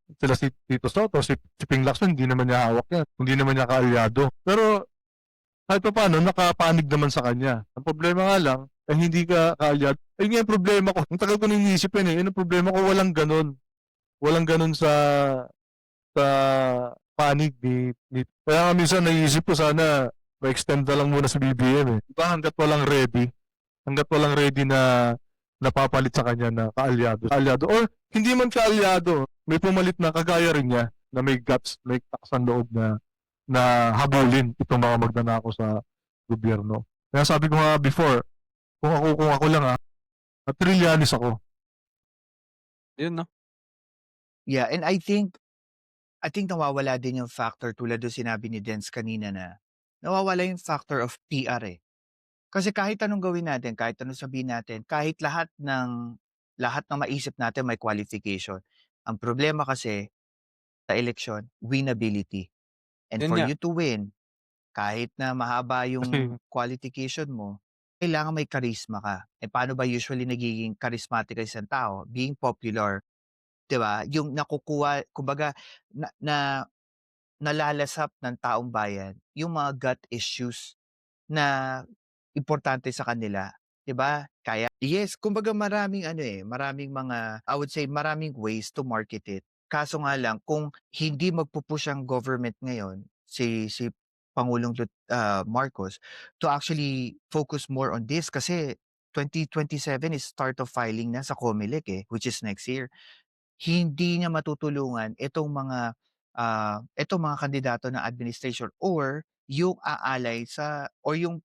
Tito Soto, si Ping Lacson, hindi naman niya hawak 'yan. Hindi naman niya kaalyado. Pero kahit papaano nakapanig naman sa kanya. Ang problema nga lang, hindi ka kaalyado. Ayun nga yung problema ko. Ang tagal ko na iniisip yun, eh. Yun ang problema ko, walang gano'n. Walang gano'n sa panig ni kaya nga minsan naiisip ko sana ma-extend na lang muna sa BBM, eh. 'Di ba hangga't walang ready na napapalit sa kanya na kaalyado or hindi man kaalyado, may pumalit na kagaya rin niya na may guts, may takas ng loob na habulin itong mga magnanakaw sa gobyerno. Kaya sabi ko nga before, kung ako lang, Trillanes ako. Yun 'no? Yeah, and I think nawawala din yung factor tulad ng sinabi ni Dens kanina na nawawala yung factor of PR, eh. Kasi kahit anong gawin natin, kahit anong sabihin natin, kahit lahat ng maisip natin may qualification. Ang problema kasi sa eleksyon, winnability. And Yun for nga, you to win, kahit na mahaba Kasi yung qualification mo, kailangan may charisma ka. Eh, paano ba usually nagiging charismatic ang isang tao? Being popular, 'di ba? Yung nakukuha, kumbaga, na, na nalalasap ng taong bayan yung mga gut issues na importante sa kanila, 'di ba? Kaya yes, kumbaga maraming ano, eh, maraming mga I would say maraming ways to market it. Kaso nga lang kung hindi magpu-push ang government ngayon, si Pangulong Marcos to actually focus more on this kasi 2027 is start of filing na sa COMELEC, which is next year. Hindi niya matutulungan itong mga kandidato ng administration or yung aalay sa or yung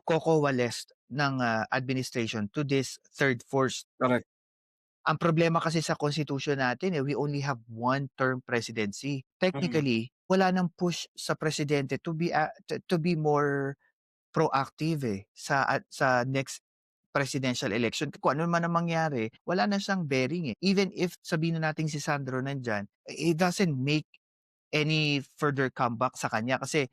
co-coalesce ng, administration to this third force. Correct. Ang problema kasi sa constitution natin, we only have one term presidency. Mm. Technically, wala ng push sa presidente to be more proactive, sa next presidential election. Kung ano man ang mangyari, wala na siyang bearing, eh. Even if sabihin na nating si Sandro nandiyan, it doesn't make any further comeback sa kanya kasi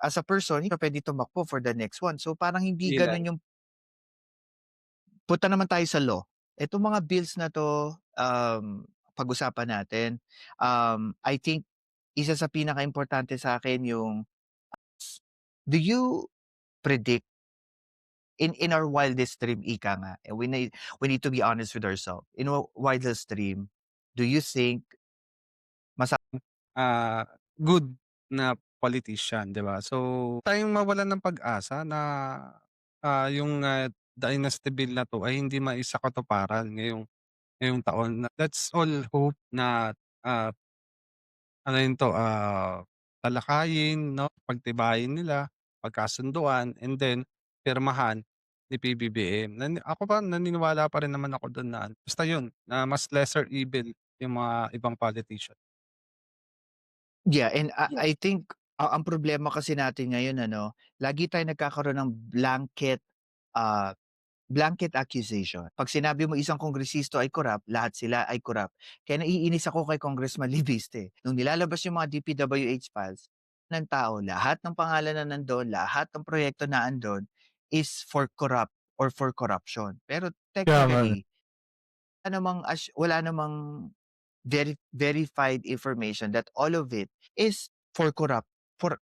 as a person, hindi pa puwede tumakbo for the next one. So, parang hindi Ilan. gano'n yung punta naman tayo sa law. Itong mga bills na 'to, pag-usapan natin. I think isa sa pinakaimportante sa'kin yung do you predict in our wildest dream, ika nga, we need to be honest with ourselves. In our wildest dream, do you think masa Good na politician, 'di ba? So, tayong mawalan ng pag-asa na, yung, dynasty bill na 'to ay hindi maisakatuparan ngayong ngayong taon. Let's all hope na, ah, ano yun 'to, talakayin 'no, pagtibayin nila, pagkasunduan, and then pirmahan ni PBBM. Ako pa naniniwala pa rin naman ako dun na basta yun, na mas lesser evil yung mga ibang politician. yeah, and I think ang problema kasi natin ngayon ano, lagi tayong nagkakaroon ng ah blanket accusation. 'Pag sinabi mo isang kongresista ay corrupt, lahat sila ay corrupt. Kaya naiinis ako kay Congressman Libiste. Nung nilalabas yung mga DPWH files ng tao, lahat ng pangalan na nando'n, lahat ng proyekto na andon is for corrupt or for corruption. Pero Kaya nga, eh. technically, wala namang verified information that all of it is for corrupt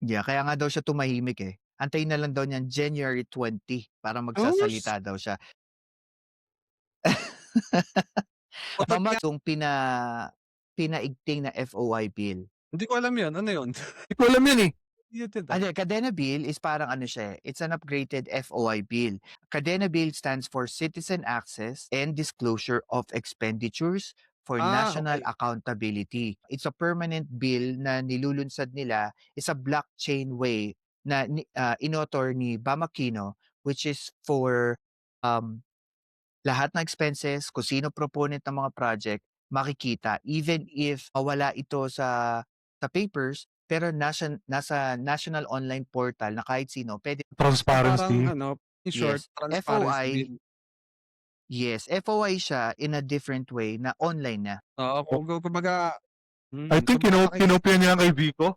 yeah, kaya nga daw siya tumahimik, eh. Antayin na lang daw niyang January 20 para Oosh! magsasalita daw siya. Putot nga. Itong pinaigting na FOI bill. Hindi ko alam yun, ano yun? Hindi ko alam yun, eh. Yun din, Ano, Cadena Bill is parang ano siya, it's an upgraded FOI bill. Cadena Bill stands for Citizen Access and Disclosure of Expenditures for National Okey. Accountability. It's a permanent bill na nilulunsad nila is a blockchain way na inauthor ni Bam Aquino, which is for um, lahat ng expenses, kung sino proponent ng mga project, makikita even if mawala ito sa papers, pero nasa national online portal na kahit sino puwede. So, parang Transparency. ano, in short, Yes, transparency FOI, bill. yes, FOI siya in a different way na online na. Oo, O kumbaga I think kumbaga kinopya niya kay Vico.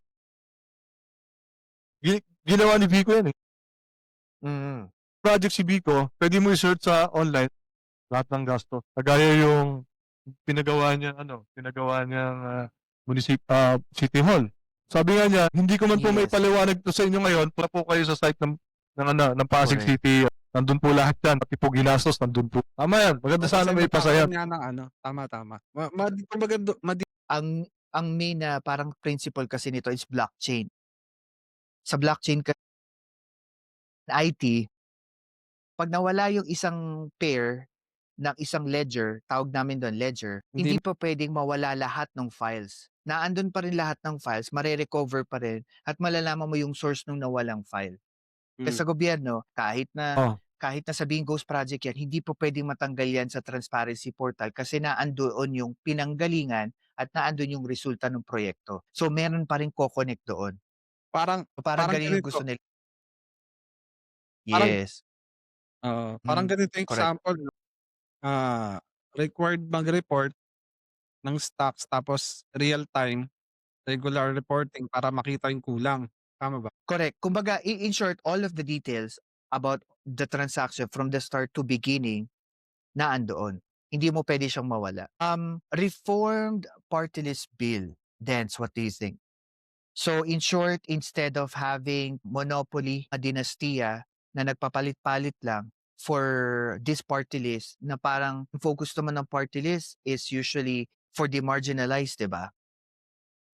Ginawa ni Vico yan, eh. Mm, Project si Vico, puwede mo i-search sa online lahat ng gastos. Kagaya yung pinagawa niyang, City Hall. Sabi nga niya, "Hindi ko man po yes, maipaliwanag 'to sa inyo ngayon, punta po kayo sa site ng Pasig correct. City. Nandun po lahat yan, pati po ginastos nandun po." Tama yan, maganda oo, sana kasi maipasa yan. magkakaroon nga ng ano, tama, tama. Kumbaga Ang main na parang principle kasi nito is blockchain. Sa blockchain IT, 'pag nawala yung isang pair ng isang ledger, tawag namin dun ledger, hindi hindi pa puwedeng mawala lahat ng files. Naandun pa rin lahat ng files, mare-recover pa rin at malalaman mo yung source nung nawalang file. Kasi hmm, sa gobyerno, Oh, kahit na sabihing ghost project yan, hindi pa puwedeng matanggal yan sa transparency portal kasi naandoon yung pinanggalingan at naandun yung resulta ng proyekto. So, meron pa ring ko-connect doon. parang So, parang parang ganun yung ganito, gusto nila. parang Yes. parang ganito yung Correct. example 'no, required mag-report ng stocks tapos real time, regular reporting para makita yung kulang, tama ba? Correct. Kumbaga, in short, all of the details about the transaction from the start to beginning, naandoon. Hindi mo puwede siyang mawala. Reformed party list bill. Dance, what do you think? So in short, instead of having monopoly na dinastiya na nagpapalit-palit lang for this party list na parang focus naman ng party list is usually for the marginalized, 'di ba?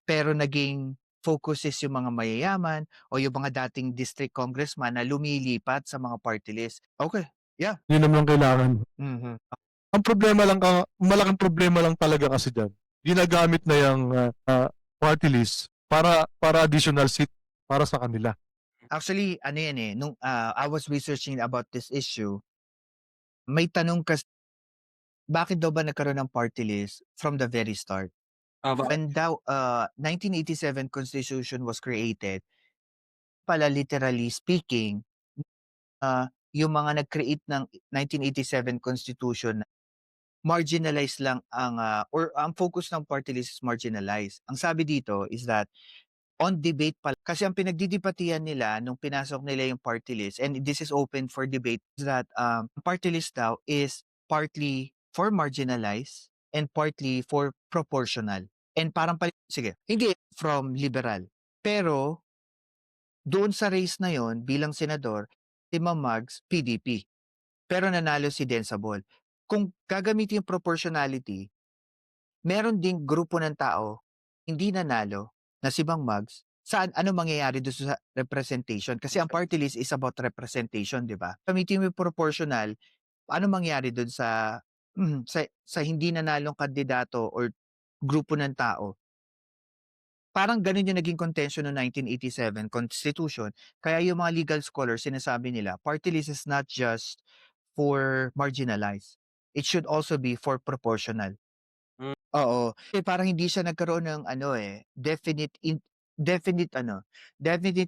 Pero naging focus is yung mga mayayaman o yung mga dating district congressman na lumilipat sa mga party list. Okay, yeah. Yun naman ang kailangan. Mhm. Ang problema lang malaking problema lang talaga kasi diyan, ginagamit na yung party list para additional seat para sa kanila. Actually, ano yan eh, nung I was researching about this issue, may tanong kasi, bakit daw ba nagkaroon ng party list from the very start? Bakit? When daw 1987 Constitution was created, pala literally speaking, yung mga nag-create ng 1987 Constitution, marginalized lang ang or ang focus ng party list is marginalized. Ang sabi dito is that on debate pala, kasi ang pinagdidebatihan nila nung pinasok nila yung party list, and this is open for debate, is that party list daw is partly for marginalized and partly for proportional. And parang sige, hindi from liberal. Pero doon sa race na yon bilang senador, si Ma'am Mags, PDP. Pero nanalo si Densabol. Kung gagamitin yung proportionality, meron ding grupo ng tao hindi nanalo na si Mang Mags. Saan ano mangyayari doon sa representation? Kasi ang party list is about representation, 'di ba? Gamitin mo yung proportional, ano mangyayari doon sa sa hindi nanalong kandidato or grupo ng tao? Parang gano'n yung naging contention ng 1987 Constitution. Kaya yung mga legal scholars sinasabi nila, party list is not just for marginalized. It should also be for proportional. Hmm. Oo, parang hindi siya nagkaroon ng ano, definite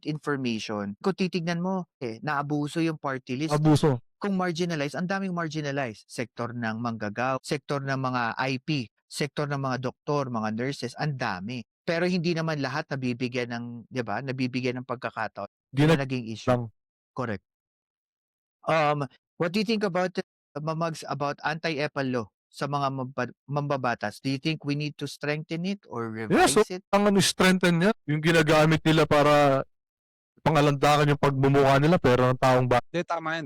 information. Kung titignan mo, naabuso yung party list. Abuso. Kung marginalized, ang daming marginalized. Sektor ng manggagawa, sektor ng mga IP, sektor ng mga doktor, mga nurses, ang dami. Pero hindi naman lahat nabibigyan ng, 'di ba, nabibigyan ng pagkakataon. Yun ang naging issue. lang. Correct. What do you think about Mamags, about anti-EPAL law sa mga mambabatas? Do you think we need to strengthen it or Yes, so revise it? ang strengthen niya, yung ginagamit nila para pangalandakan yung pagmumukha nila pero ng taong bayan. Hindi, tama yan.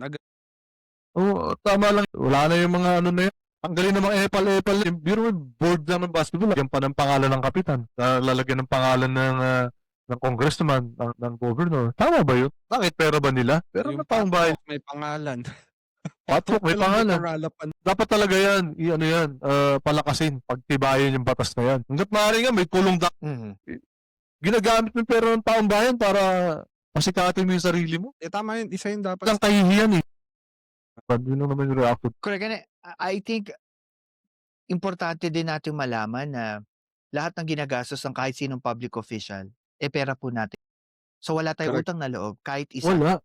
Oo, tama lang. Wala na yung mga ano na yun. Ang galing ng mga epal-epal. Yung biro board lang ng basketball, lagyan pa ng pangalan ng kapitan. Lalagyan ng pangalan ng congressman, ng governor. Tama ba yun? Bakit pera ba nila? Pero Yung ng taong bayan. patwalk may pangalan. Patwalk may pangalan. Karalapan. Dapat talaga yan, ano yan, palakasin, pagtibayin yung batas na yan. Hanggat maaari nga, may kulong Mhm. ginagamit mo yung pera ng taong bayan para pasikatin mo yung sarili mo. Tama yun. Isa yun dapat. Ang kahihiyan eh. Yun lang naman yung reaction. Correct. And I think importante din nating malaman na lahat ng ginagastos ng kahit sinong public official, pera po natin. So wala tayong Correct. utang na loob kahit isa. Wala.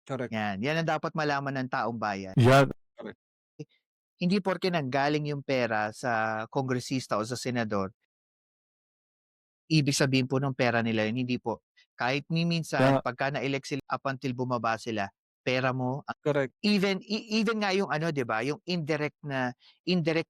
Correct. Yan ang dapat malaman ng taong bayan. Yan. Hindi porke nanggaling yung pera sa kongresista o sa senador, ibig sabihin po ng pera nila yun, hindi po. Kahit minsan, pagka na-elect sila, up until bumaba sila, pera mo. Correct. Even nga yung ano, 'di ba, yung indirect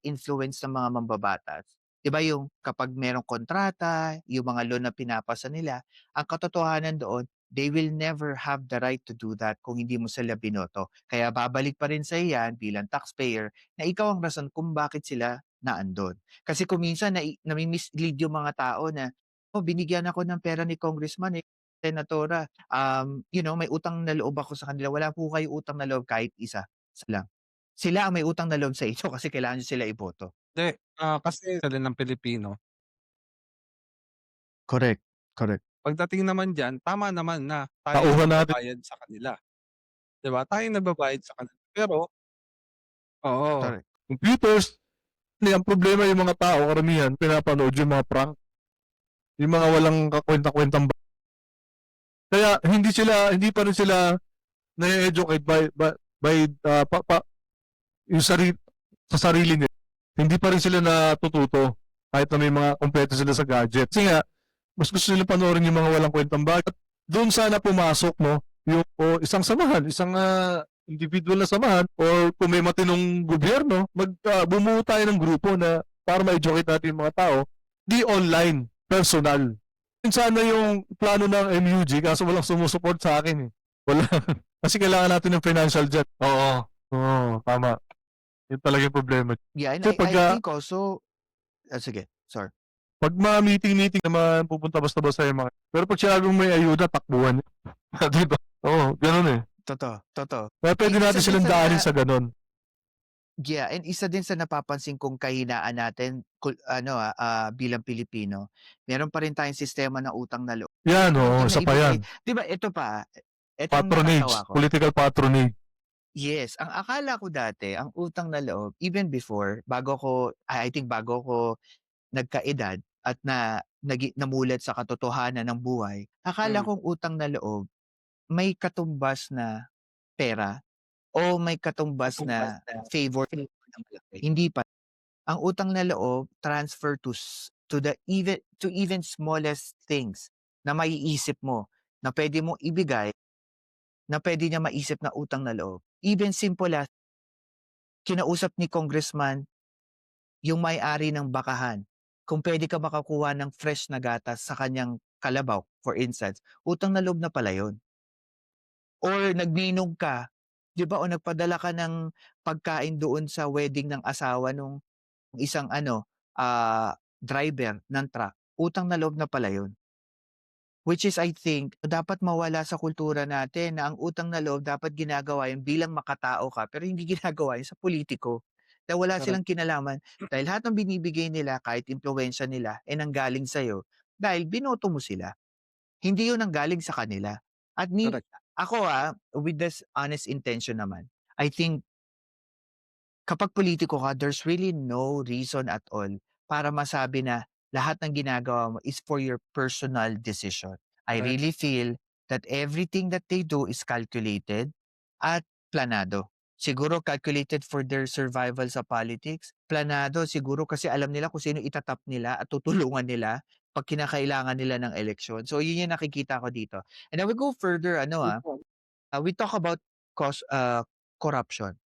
influence ng mga mambabatas. 'Di ba yung kapag merong kontrata, yung mga loan na pinapasa nila, ang katotohanan doon, they will never have the right to do that kung hindi mo sila binoto. Kaya babalik pa rin sa iyan bilang taxpayer na ikaw ang rason kung bakit sila naandun. Kasi kung minsan nami-mislead yung mga tao na, oh, binigyan ako ng pera ni congressman, senatora, may utang na loob ako sa kanila. Wala po kayo utang na loob kahit isa. Isa lang. Sila ang may utang na loob sa inyo kasi kailangan nyo sila iboto. Hindi, kasi sila ng Pilipino. Correct. Pagdating naman diyan, tama naman na tayo Tauhan yung natin. nagbabayad sa kanila. 'Di ba? Tayo yung nagbabayad sa kanila. Pero oo. Correct. Computers, ang problema yung mga tao, karamihan, pinapanood yung mga prank. Yung mga walang kakwenta-kwentang kaya hindi pa rin sila na-educate by yung sa sarili nila. Hindi pa rin sila natututo kahit na may mga kompleto sila sa gadget. Kasi nga, mas gusto nila panoorin yung mga walang kwentang bagay. Doon sana pumasok, no, yung isang samahan, isang individual na samahan, or kung may matinong gobyerno, bumuo tayo ng grupo na para ma-educate natin yung mga tao, di online, personal. Yun sana yung plano ng MUG, kaso walang sumusuport sa akin eh. Wala. Kasi kailangan natin ng financial jet. Oo, tama. Yun talaga yung problema. Yeah, and Kasi I think also, Sige, sorry. 'Pag mga meeting-meeting naman pupunta basta-basta yung mga pero 'pag sinabing may ayuda takbuhan 'di ba? Oo, gano'n, eh. Totoo, totoo. Kaya puwede Isa natin din silang sa daanin sa gano'n. yeah, and isa din sa napapansin kong kahinaan natin bilang Pilipino, meron pa rin tayong sistema ng utang na loob. 'Yan, oo, Hindi isa pa 'yan. naibibigay 'di ba ito pa, ito ang Patronage, nakakatawa ko. political patronage. Yes, ang akala ko dati ang utang na loob even before I think bago ko nagkaedad at namulat sa katotohanan ng buhay, akala Hmm, kong utang na loob may katumbas na pera o may katumbas na favor na malaki, hindi pa. Ang utang na loob transfer to even smallest things na maiisip mo na puwede mong ibigay, na puwede niya maisip na utang na loob. Even simple as kinausap ni congressman yung may-ari ng bakahan, kung puwede ka makakuha ng fresh na gatas sa kanyang kalabaw, for instance, utang na loob na pala yun. Or nagninong ka, 'di ba, o nagpadala ka ng pagkain doon sa wedding ng asawa nung isang driver ng truck, utang na loob na pala yun. Which is I think dapat mawala sa kultura natin na ang utang na loob dapat ginagawa yun bilang makatao ka, pero hindi ginagawa yun sa politiko. Dahil wala correct, silang kinalaman, dahil lahat ng binibigay nila kahit impluwensiya nila ay nanggaling sa'yo dahil binoto mo sila. Hindi yun nanggaling sa kanila. At correct. ako with this honest intention naman, I think kapag politiko ka, there's really no reason at all para masabi na lahat ng ginagawa mo is for your personal decision. I Correct. really feel that everything that they do is calculated at planado. Siguro calculated for their survival sa politics. Planado siguro kasi alam nila kung sino itatap nila at tutulungan nila pag kinakailangan nila ng eleksyon. So yun yung nakikita ko dito. And I will go further, we talk about corruption.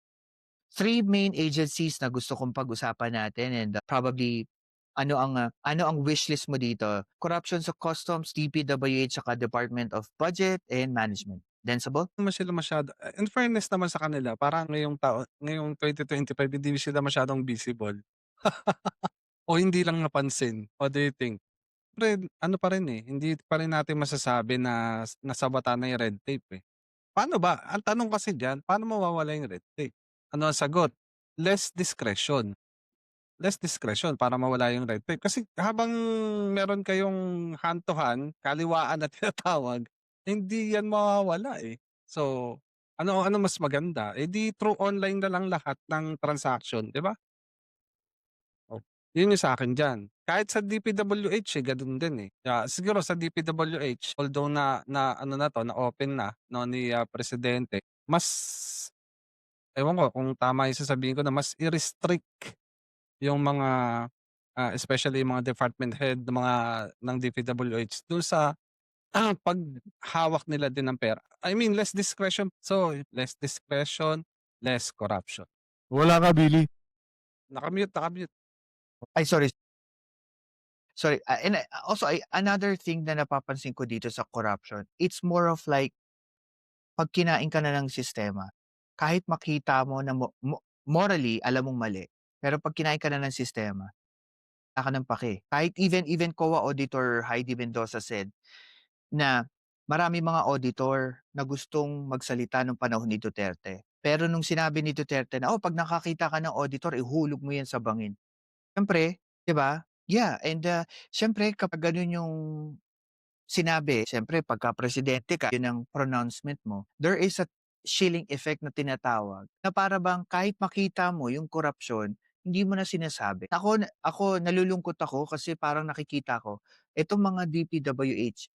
Three main agencies na gusto kong pag-usapan natin and probably ano ang wishlist mo dito? Corruption sa customs, DPWH, saka Department of Budget and Management. Densible? Naman sila masyado in fairness naman sa kanila parang ngayong 2025 hindi sila masyadong visible o hindi lang napansin. What do you think? Siyempre ano pa rin, eh, hindi pa rin natin masasabi na nasabata na yung red tape, eh. Paano ba? Ang tanong kasi diyan, paano mawawala yung red tape? Ano ang sagot? Less discretion. Less discretion para mawala yung red tape. Kasi habang meron kayong hand to hand, kaliwaan na tinatawag, hindi yan mawawala, eh. So, ano ano mas maganda, eh, di through online na lang lahat ng transaction, 'di ba? Oh, yun yung sa'kin diyan. Kahit sa DPWH, eh, gano'n din, eh. Siguro sa DPWH although na na ano na 'to, na-open na 'no ni, presidente, mas ewan ko kung tama yung sasabihin ko na mas i-restrict yung mga, especially yung mga department head ng ng DPWH dun sa, paghawak nila din ng pera. I mean less discretion, so less discretion, less corruption. Wala ka, Billy. Naka-mute. Ay, sorry. Sorry. And also, another thing na napapansin ko dito sa corruption, it's more of like, pag kinain ka na ng sistema, kahit makita mo na morally, alam mong mali, pero pag kinain ka na ng sistema, wala ka ng pake. Kahit even COA Auditor Heidi Mendoza said, na marami mga auditor na gustong magsalita nung panahon ni Duterte. Pero nung sinabi ni Duterte na, "Oh, 'pag nakakita ka ng auditor, ihulog mo 'yan sa bangin." Siyempre, 'di ba? Yeah, and, siyempre kapag gano'n yung sinabi, siyempre pagka-presidente ka, yun ang pronouncement mo, there is a chilling effect na tinatawag, na para bang kahit makita mo yung korapsyon, hindi mo na sinasabi. Ako nalulungkot ako kasi parang nakikita ko, itong mga DPWH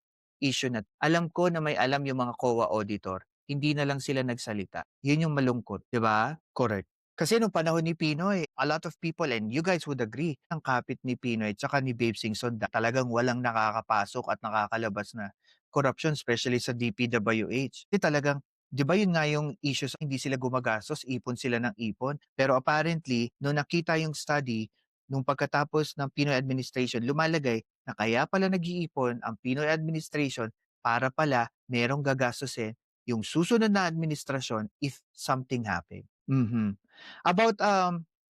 issue na alam ko na may alam yung mga COA auditor, hindi na lang sila nagsalita. Yun yung malungkot, 'di ba? Correct. Kasi nung panahon ni Pinoy, a lot of people and you guys would agree, ang kapit ni Pinoy tsaka ni Babe Singson talagang walang nakakapasok at nakakalabas na corruption, especially sa DPWH. Kasi talagang 'di ba yun nga yung issue sa hindi sila gumagastos, ipon sila ng ipon. Pero apparently, nung nakita yung study, nung pagkatapos ng Pinoy administration, lumalagay na kaya pala nag-iipon ang Pinoy administration para pala merong gagastusin yung susunod na administrasyon if something happen. Mhm. About,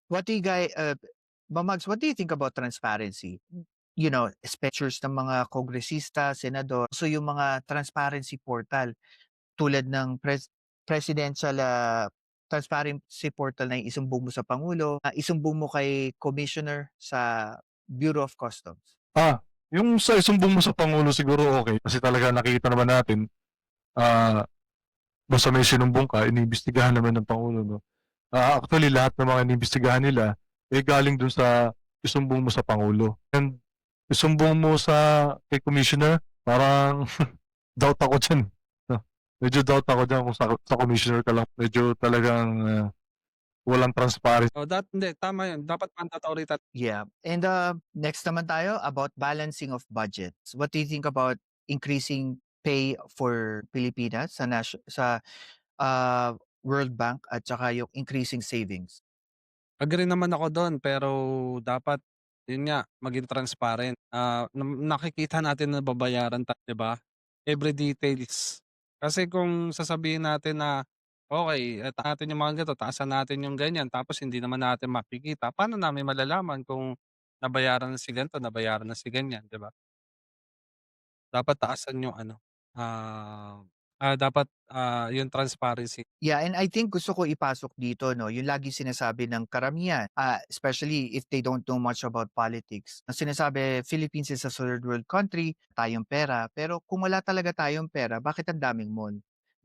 what do you guys Mags, what do you think about transparency? You know, expenditures ng mga kongresista, senador, so yung mga transparency portal tulad ng presidential transparency portal na isumbong mo sa Pangulo, isumbong mo kay Commissioner sa Bureau of Customs. Yung sa isumbong mo sa Pangulo siguro okay kasi talaga nakikita naman natin, ah, basta may sinumbong ka, iniimbestigahan naman ng Pangulo, no? Actually, lahat ng mga iniimbestigahan nila, galing dun sa isumbong mo sa Pangulo. And isumbong mo kay Commissioner, parang doubt ako dyan. No? Medyo doubt ako dyan kung sa Commissioner ka lang. Medyo talagang walang transparency. Hindi, tama yun. Dapat mandatory Yeah. And next naman tayo about balancing of budgets. What do you think about increasing pay for Pilipinas sa World Bank at saka yung increasing savings? Agree naman ako do'n, pero dapat yun nga, maging transparent. Nakikita natin na babayaran 'di ba? Every details. Kasi kung sasabihin natin na, "Okey, natin yung mga ganito, taasan natin yung ganyan," tapos hindi naman natin makikita, paano namin malalaman kung nabayaran na si ganito, nabayaran na si ganyan, 'di ba? Dapat taasan yung ano, dapat, yung transparency. Yeah, and I think gusto ko ipasok dito, no, yung lagi sinasabi ng karamihan, especially if they don't know much about politics. Ang sinasabi, Philippines is a third world country, tayong pera. Pero kung wala talaga tayong pera, bakit ang daming mall?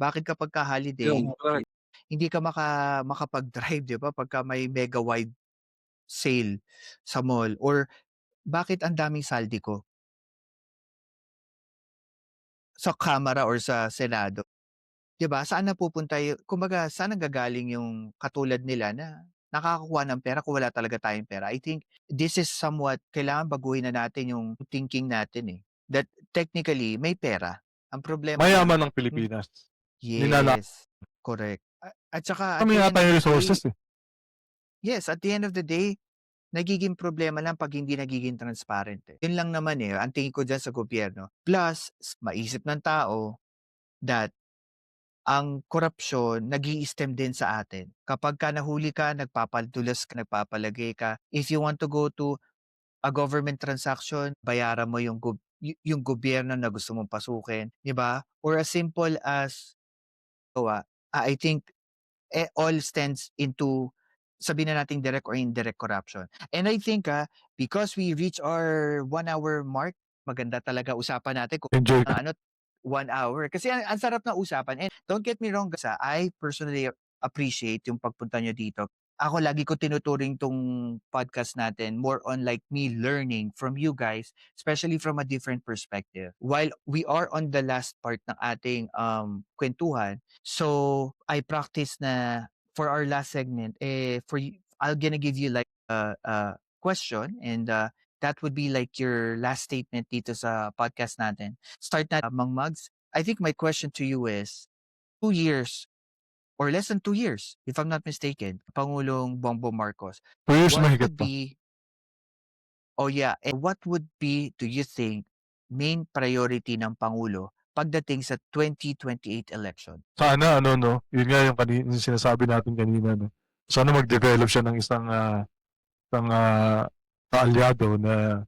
Bakit kapag ka holiday, Yung correct. hindi ka makapag-drive, di ba? Pagka may mega wide sale sa mall. Or bakit ang daming saldiko sa Kamara or sa Senado? 'Di ba, saan napupunta kumbaga saan nanggagaling yung katulad nila na nakakakuha ng pera kung wala talaga tayong pera. I think this is somewhat kailangan baguhin na natin yung thinking natin, eh, that technically may pera. Ang problema lang Mayaman ng hin Pilipinas. Ninana yes, correct. At saka at kami the end yata of yung the resources, day yes, at the end of the day, nagiging problema lang 'pag hindi nagiging transparent, eh. Yun lang naman, eh, ang tingin ko diyan sa gobyerno. Plus maisip ng tao that ang korapsyon nag-i-stem din sa atin. Kapagka nahuli ka, nagpapadulas ka, nagpapalagay ka. If you want to go to a government transaction, bayaran mo yung gobyerno na gusto mong pasukin, 'di ba? Or as simple as I think all stands into sabihin na nating direct or indirect corruption. And I think, because we reach our 1 hour mark, maganda talaga usapan natin kung enjoy ka. ano 1 hour. Kasi ang sarap na usapan and don't get me wrong guys, I personally appreciate yung pagpunta niyo dito. Ako lagi ko tinuturing 'tong podcast natin more on like me learning from you guys, especially from a different perspective. While we are on the last part ng ating, kuwentuhan, so I practice na for our last segment, I'll gonna give you like a question and, that would be like your last statement dito sa podcast natin. Start na Mang Mags. I think my question to you is, 2 years or less than 2 years, if I'm not mistaken, Pangulong Bongbong Marcos, 2 years what mahigit would pa. be oh yeah, and what would be, do you think, main priority ng Pangulo pagdating sa 2028 election? Sana ano 'no, yun nga yung sinasabi natin kanina 'no. Sana mag-develop siya ng isang kaalyado na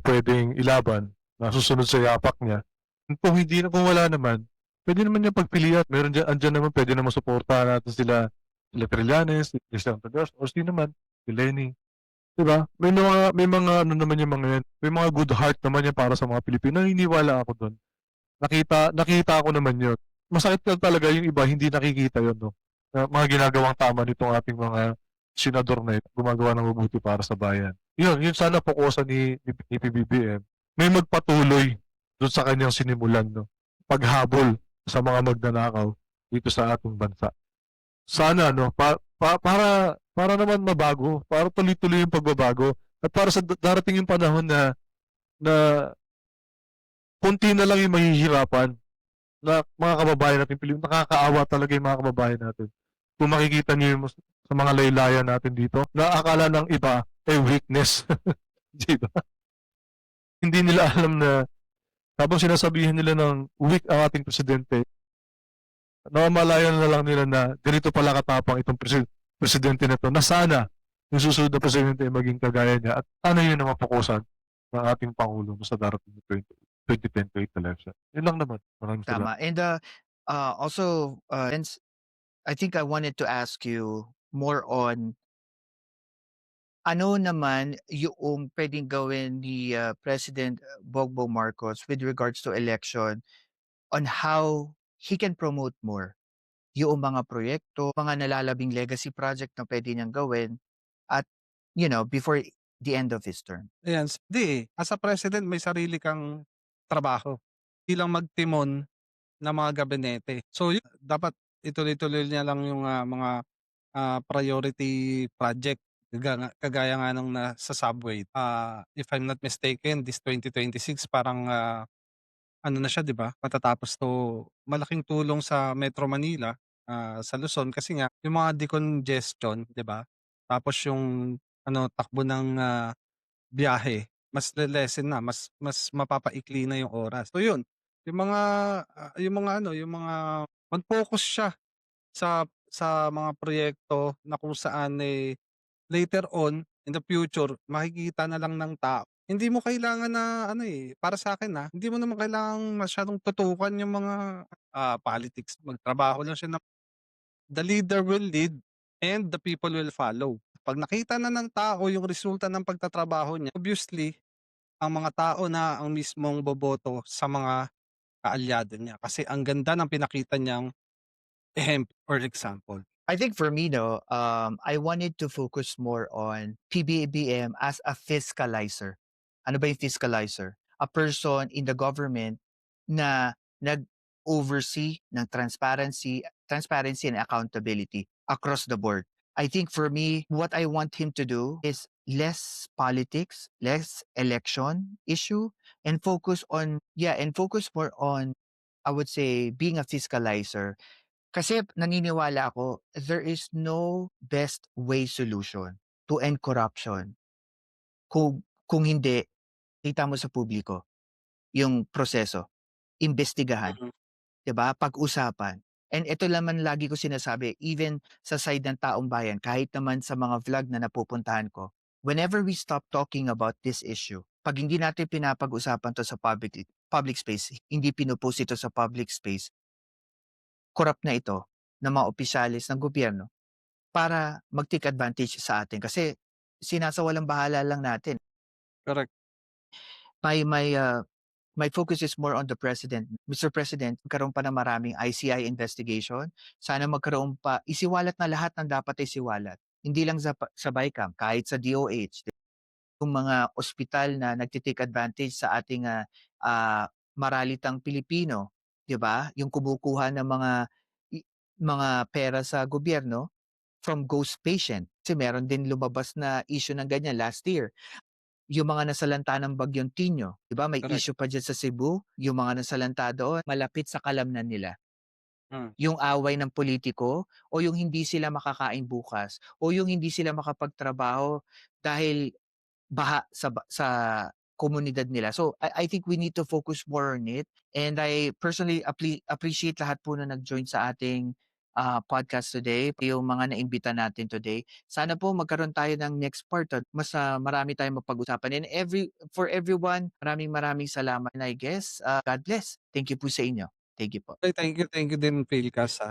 puwedeng ilaban, na susunod sa yapak niya. Kung wala naman, puwede naman niyang pagpilian. Andiyan naman puwede namang suportahan natin sila Trillanes, si Cristian Tagas, o sino man, si Leni, 'di ba? May mga ano naman yung mga yan, may mga good heart naman yan para sa mga Pilipino, naniniwala ako dun. Nakita ko naman yun. Masakit lang talaga yung iba hindi nakikita yun 'no, na mga ginagawang tama nitong ating mga senador na ito, gumagawa ng mabuti para sa bayan. Yun sana fokusan ni PBBM. May magpatuloy dun sa kanyang sinimulan 'no, paghabol sa mga magnanakaw dito sa ating bansa. Sana 'no, para naman mabago, para tuloy-tuloy yung pagbabago at para sa darating yung panahon na konti na lang yung mahihirapan na mga kababayan natin Pilipino. Nakakaawa talaga yung mga kababayan natin. Kung makikita niyo yung sa mga laylayan natin dito, na akala ng iba ay weakness. 'Di ba? Hindi nila alam na habang sinasabihan nila ng weak ang ating presidente, namamalayan na lang nila na ganito pala katapang itong presidente na 'to, na sana yung susunod na presidente ay maging kagaya niya at ano yun na mapokusan ng ating Pangulo sa darating na 2028 election. Yun lang naman. Maraming salamat. Tama. And also, since I think I wanted to ask you more on ano naman yung pwedeng gawin ni President Bongbong Marcos with regards to election on how he can promote more yung mga proyekto, mga nalalabing legacy project na pwede niyang gawin at before the end of his term. Ayan, hindi, as a president may sarili kang trabaho, hindi lang magtimon ng mga gabinete. So dapat ituloy-tuloy niya lang yung, mga, priority project kagaya nga nung sa subway. If I'm not mistaken this 2026 parang, ano na siya 'di ba, matatapos 'to. Malaking tulong sa Metro Manila, sa Luzon kasi nga yung mga decongestion 'di ba, tapos yung ano takbo ng, biyahe mas le-lessen na, mas mapapaikli na yung oras. So yun, yung mga, yung mga ano, yung mga mag-focus siya sa mga proyekto na kung saan, later on in the future makikita na lang ng tao. Hindi mo kailangan na ano, para sa'kin, hindi mo naman kailangang masyadong tutukan yung mga, politics. Magtrabaho lang siya na the leader will lead and the people will follow. 'Pag nakita na ng tao yung resulta ng pagtatrabaho niya, obviously ang mga tao na ang mismong boboto sa mga kaalyado niya kasi ang ganda ng pinakita niyang or example. I think for me, no, I wanted to focus more on PBBM as a fiscalizer. Ano ba yung fiscalizer? A person in the government na nag-oversee ng transparency and accountability across the board. I think for me, what I want him to do is less politics, less election issue, and focus more on, I would say, being a fiscalizer kasi naniniwala ako, there is no best way solution to end corruption kung hindi kita mo sa publiko yung proseso, imbestigahan, Mm, 'di ba? Pag-usapan. And ito naman lagi ko sinasabi, even sa side ng taong bayan, kahit naman sa mga vlog na napupuntahan ko, whenever we stop talking about this issue, 'pag hindi natin pinapag-usapan 'to sa public space, hindi pino-post ito sa public space, corrupt na ito ng mga opisyalis ng gobyerno para mag-take advantage sa atin kasi sinasawalang-bahala lang natin. correct. My focus is more on the president. Mr. President, magkaroon pa ng maraming ICI investigation. Sana magkaroon pa isiwalat na lahat ng dapat isiwalat. Hindi lang sa BICAM, kahit sa DOH. Yung mga ospital na nagte-take advantage sa ating, maralitang Pilipino, 'di ba? Yung kumukuha ng i mga pera sa gobyerno from ghost patient. Kasi meron din lumabas na issue ng ganyan last year. Yung mga nasalanta ng bagyong Tinyo, 'di ba may Correct. issue pa diyan sa Cebu, yung mga nasalanta doon malapit sa kalamnan nila. Hmm, Yung away ng politiko o yung hindi sila makakain bukas o yung hindi sila makapagtrabaho dahil baha sa komunidad nila. So, I think we need to focus more on it and I personally appreciate lahat po na nag-join sa ating, podcast today, yung mga naimbita natin today. Sana po magkaroon tayo ng next part at mas, marami tayong mapag-usapan and for everyone, maraming maraming salamat and I guess, God bless. Thank you po sa inyo. Thank you po. ay thank you din Philcast,